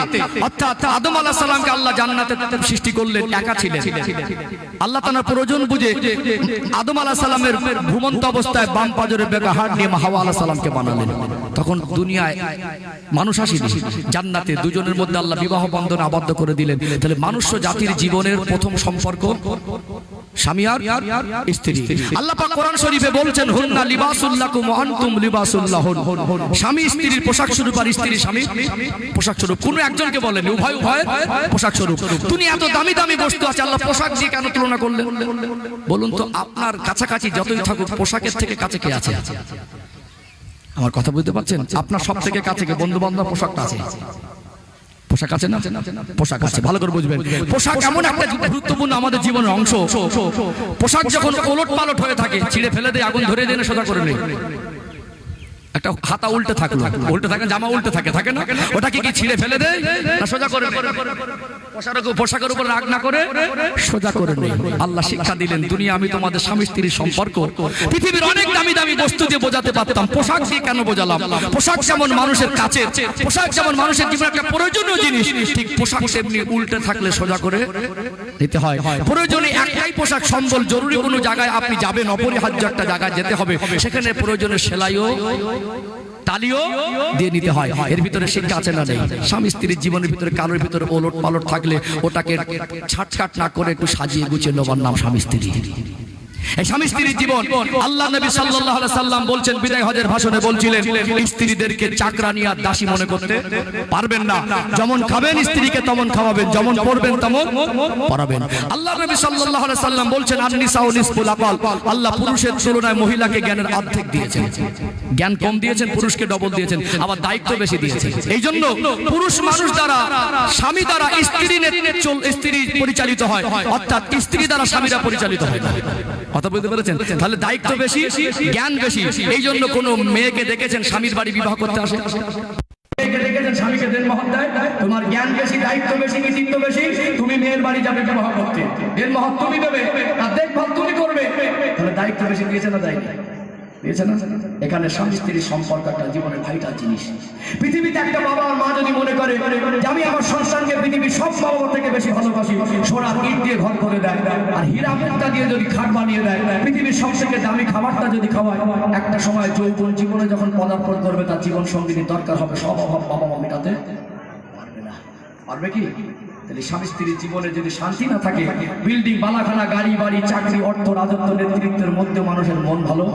অর্থাৎ আদম আলাইহিস সালামকে আল্লাহ জান্নাতে সৃষ্টি করলেন, একা ছিলেন। আল্লাহ তাআলার প্রয়োজন বুঝে আদম আলাইহিস সালামের ঘুমন্ত অবস্থায় বাম পাজরের বেকা হাড় নিয়ে হাওয়া আলাইহিস সালামকে বানালেন। তখন দুনিয়ায় মানুষ আসেনি, জান্নাতে দুজনের মধ্যে আল্লাহ বিবাহ বন্ধনে আবদ্ধ করে দিলেন। তাহলে মানুষ্য জাতির জীবনের প্রথম সম্পর্ক স্বামী আর স্ত্রী। আল্লাহ পাক কোরআন শরীফে বলছেন, হুন্না লিবাসুল লাকুম ওয়া আনতুম লিবাসুল লাহুন। স্বামী স্ত্রীর পোশাক স্বরূপ আর স্ত্রী স্বামী পোশাক স্বরূপ। কোনো একজনকে বলেন, উভয় পোশাক স্বরূপ। তুমি এত দামি দামি বস্তু আছে, আল্লাহ পোশাক দিয়ে কেন তুলনা করলেন? বলুন তো, আপনার কাছাকাছি যতই থাকুক, পোশাকের থেকে কাছে কে আছে? আমার কথা বুঝতে পারছেন? আপনার সব থেকে কাছে কে? বন্ধু বান্ধব পোশাকটা আছে, পোশাক আছে না? পোশাক আছে, ভালো করে বুঝবেন। পোশাক এমন একটা গুরুত্বপূর্ণ আমাদের জীবনের অংশ। পোশাক যখন ওলট পালট হয়ে থাকে, ছিঁড়ে ফেলে দিয়ে আগুন ধরে দিয়ে সোজা করে নেই। একটা হাতা উল্টে থাকলো, উল্টে থাকে, জামা উল্টে থাকে, থাকে না? ওটাকে কি ছিঁড়ে ফেলে দেয় না সোজা করে? পোশাকের উপর রাগ না করে সোজা করে নেই। আল্লাহ শিক্ষা দিলেন, দুনিয়া আমি তোমাদের স্বামী স্ত্রীর সম্পর্ক পৃথিবীর অনেক দামি দামি বস্তু দিয়ে বোঝাতে পারতাম, পোশাক দিয়ে কেন বোঝালাম? পোশাক যেমন মানুষের কাছে, পোশাক যেমন মানুষের জীবনে একটা প্রয়োজনীয় জিনিস, ঠিক পোশাক তেমনি উল্টে থাকলে সোজা করে নিতে হয়। প্রয়োজনে একটাই পোশাক সম্বল, জরুরি কোনো জায়গায় আপনি যাবেন, অপরিহার্য একটা জায়গায় যেতে হবে, সেখানে প্রয়োজনে সেলাইও তালিও দিয়ে নিতে হয়। এর ভিতরে শিক্ষা আছে না নেই? স্বামী স্ত্রীর জীবনের ভিতরে কারোর ভিতরে ওলট পালট থাকলে ওটাকে ছাটকাট না করে একটু সাজিয়ে গুছিয়ে নেবার নাম স্বামী স্ত্রী। এই স্বামী স্ত্রীর জীবন আল্লাহ নবী সাল্লাল্লাহু আলাইহি সাল্লাম বলছেন, বিদায় হজের ভাষণে বলছিলেন, স্ত্রীদেরকে চাকরানী আর দাসী মনে করতে পারবেন না। যেমন খাবেন স্ত্রীকে তেমন খাওয়াবেন, যেমন পড়বেন তেমন পড়াবেন। আল্লাহ নবী সাল্লাল্লাহু আলাইহি সাল্লাম বলছেন, আন-নিসাউ নিসফুল আকাল। আল্লাহ পুরুষের তুলনায় মহিলাকে জ্ঞানের অর্ধেক দিয়েছেন। জ্ঞান কম দিয়েছেন, পুরুষকে ডবল দিয়েছেন, আবার দায়িত্ব বেশি দিয়েছেন। এই জন্য পুরুষ মানুষ দ্বারা, স্বামী দ্বারা স্ত্রী পরিচালিত হয়, অর্থাৎ স্ত্রী দ্বারা স্বামীরা পরিচালিত হয় না। কথা বুঝতে পেরেছেন? তাহলে দায়িত্ব বেশি, জ্ঞান বেশি। এই জন্য কোন মেয়েকে দেখেছেন স্বামীর বাড়ি বিবাহ করতে আসে? মেয়েকে দেখেছেন স্বামীকে দেনমোহর দেয়? তোমার জ্ঞান বেশি, দায়িত্ব বেশি, কৃতিত্ব বেশি, তুমি মেয়ের বাড়ি যাবে বিবাহ করতে, দেনমোহর তুমি দেবে, তার দেখভাল তুমি করবে। তাহলে দায়িত্ব বেশি দিয়েছে না দেয়নি? বুঝেছেন না? এখানে স্বামী স্ত্রীর সম্পর্ক একটা জীবনের ভাইটাল জিনিস। পৃথিবীতে একটা বাবা আর মা যদি মনে করে যে আমি আমার সন্তানকে পৃথিবীর সব বাবা থেকে বেশি ভালোবাসি, সোনার ইট দিয়ে ঘর করে দেয় আর হীরা মুক্তা দিয়ে যদি খাট বানিয়ে দেয়, পৃথিবীর সব থেকে দামি খাবারটা যদি খাওয়ায়, একটা সময় যৌবন জীবনে যখন পদার্পণ করবে তার জীবন সঙ্গীর দরকার হবে, সব অভাব বাবা মা মেটাতে পারবে না। পারবে কি? তাহলে স্বামী স্ত্রীর জীবনে যদি শান্তি না থাকে, বিল্ডিং বালাখানা গাড়ি বাড়ি চাকরি অর্থ রাজত্ব নেতৃত্বের মধ্যে মানুষের মন ভালো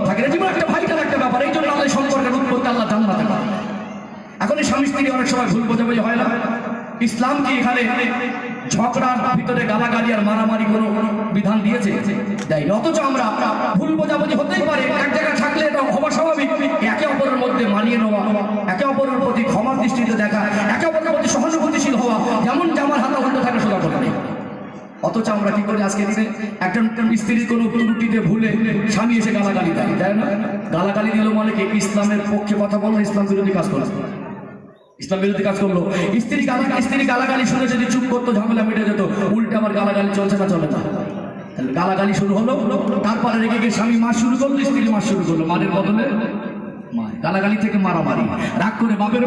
থাকে না। জীবন একটা ভাইটাল একটা ব্যাপার। এই জন্য আল্লাহ সম্পর্কের উৎপত্তি আল্লাহ জান্নাতে পারে। এখন এই স্বামী স্ত্রী অনেক সময় ভুল বোঝাবুঝি হয় না। ইসলাম কি এখানে ঝগড়ার ভিতরে গালাগালি আর মারামারি কোনো বিধান দিয়েছে? দেয়নি। অথচ আমরা ভুল বোঝাবুঝি হতেই পারে, এক জায়গায় থাকলে এটা হওয়া স্বাভাবিক। একে অপরের মধ্যে মানিয়ে নেওয়া, একে অপরের প্রতি ক্ষমার দৃষ্টিতে দেখা, একে অপরের প্রতি সহানুভূতিশীল হওয়া, যেমন জামার হাতা উল্টো থাকে সোজা করে নেই। অথচ আমরা কি করি আজকে দিনে, একটা স্ত্রীর কোনো ত্রুটিতে ভুলে স্বামী এসে গালাগালি দেয়, তাই না? গালাগালি দিল মানে কি? ইসলামের পক্ষে কথা বললো, ইসলাম বিরোধী কাজ করলো। ইসলাম বিরোধী কাজ করলো। স্ত্রী গালাগালি শুনে যদি চুপ করতো, ঝামেলা মিটে যেত। উল্টে আমার গালাগালি চলছে না, চলে না। তাহলে গালাগালি শুরু হলো, তারপরে রেগে গিয়ে স্বামী মার শুরু করলো, স্ত্রী মার শুরু করলো, মারের বদলে গালাগালি থেকে মারামারি, রাগ করে বাপের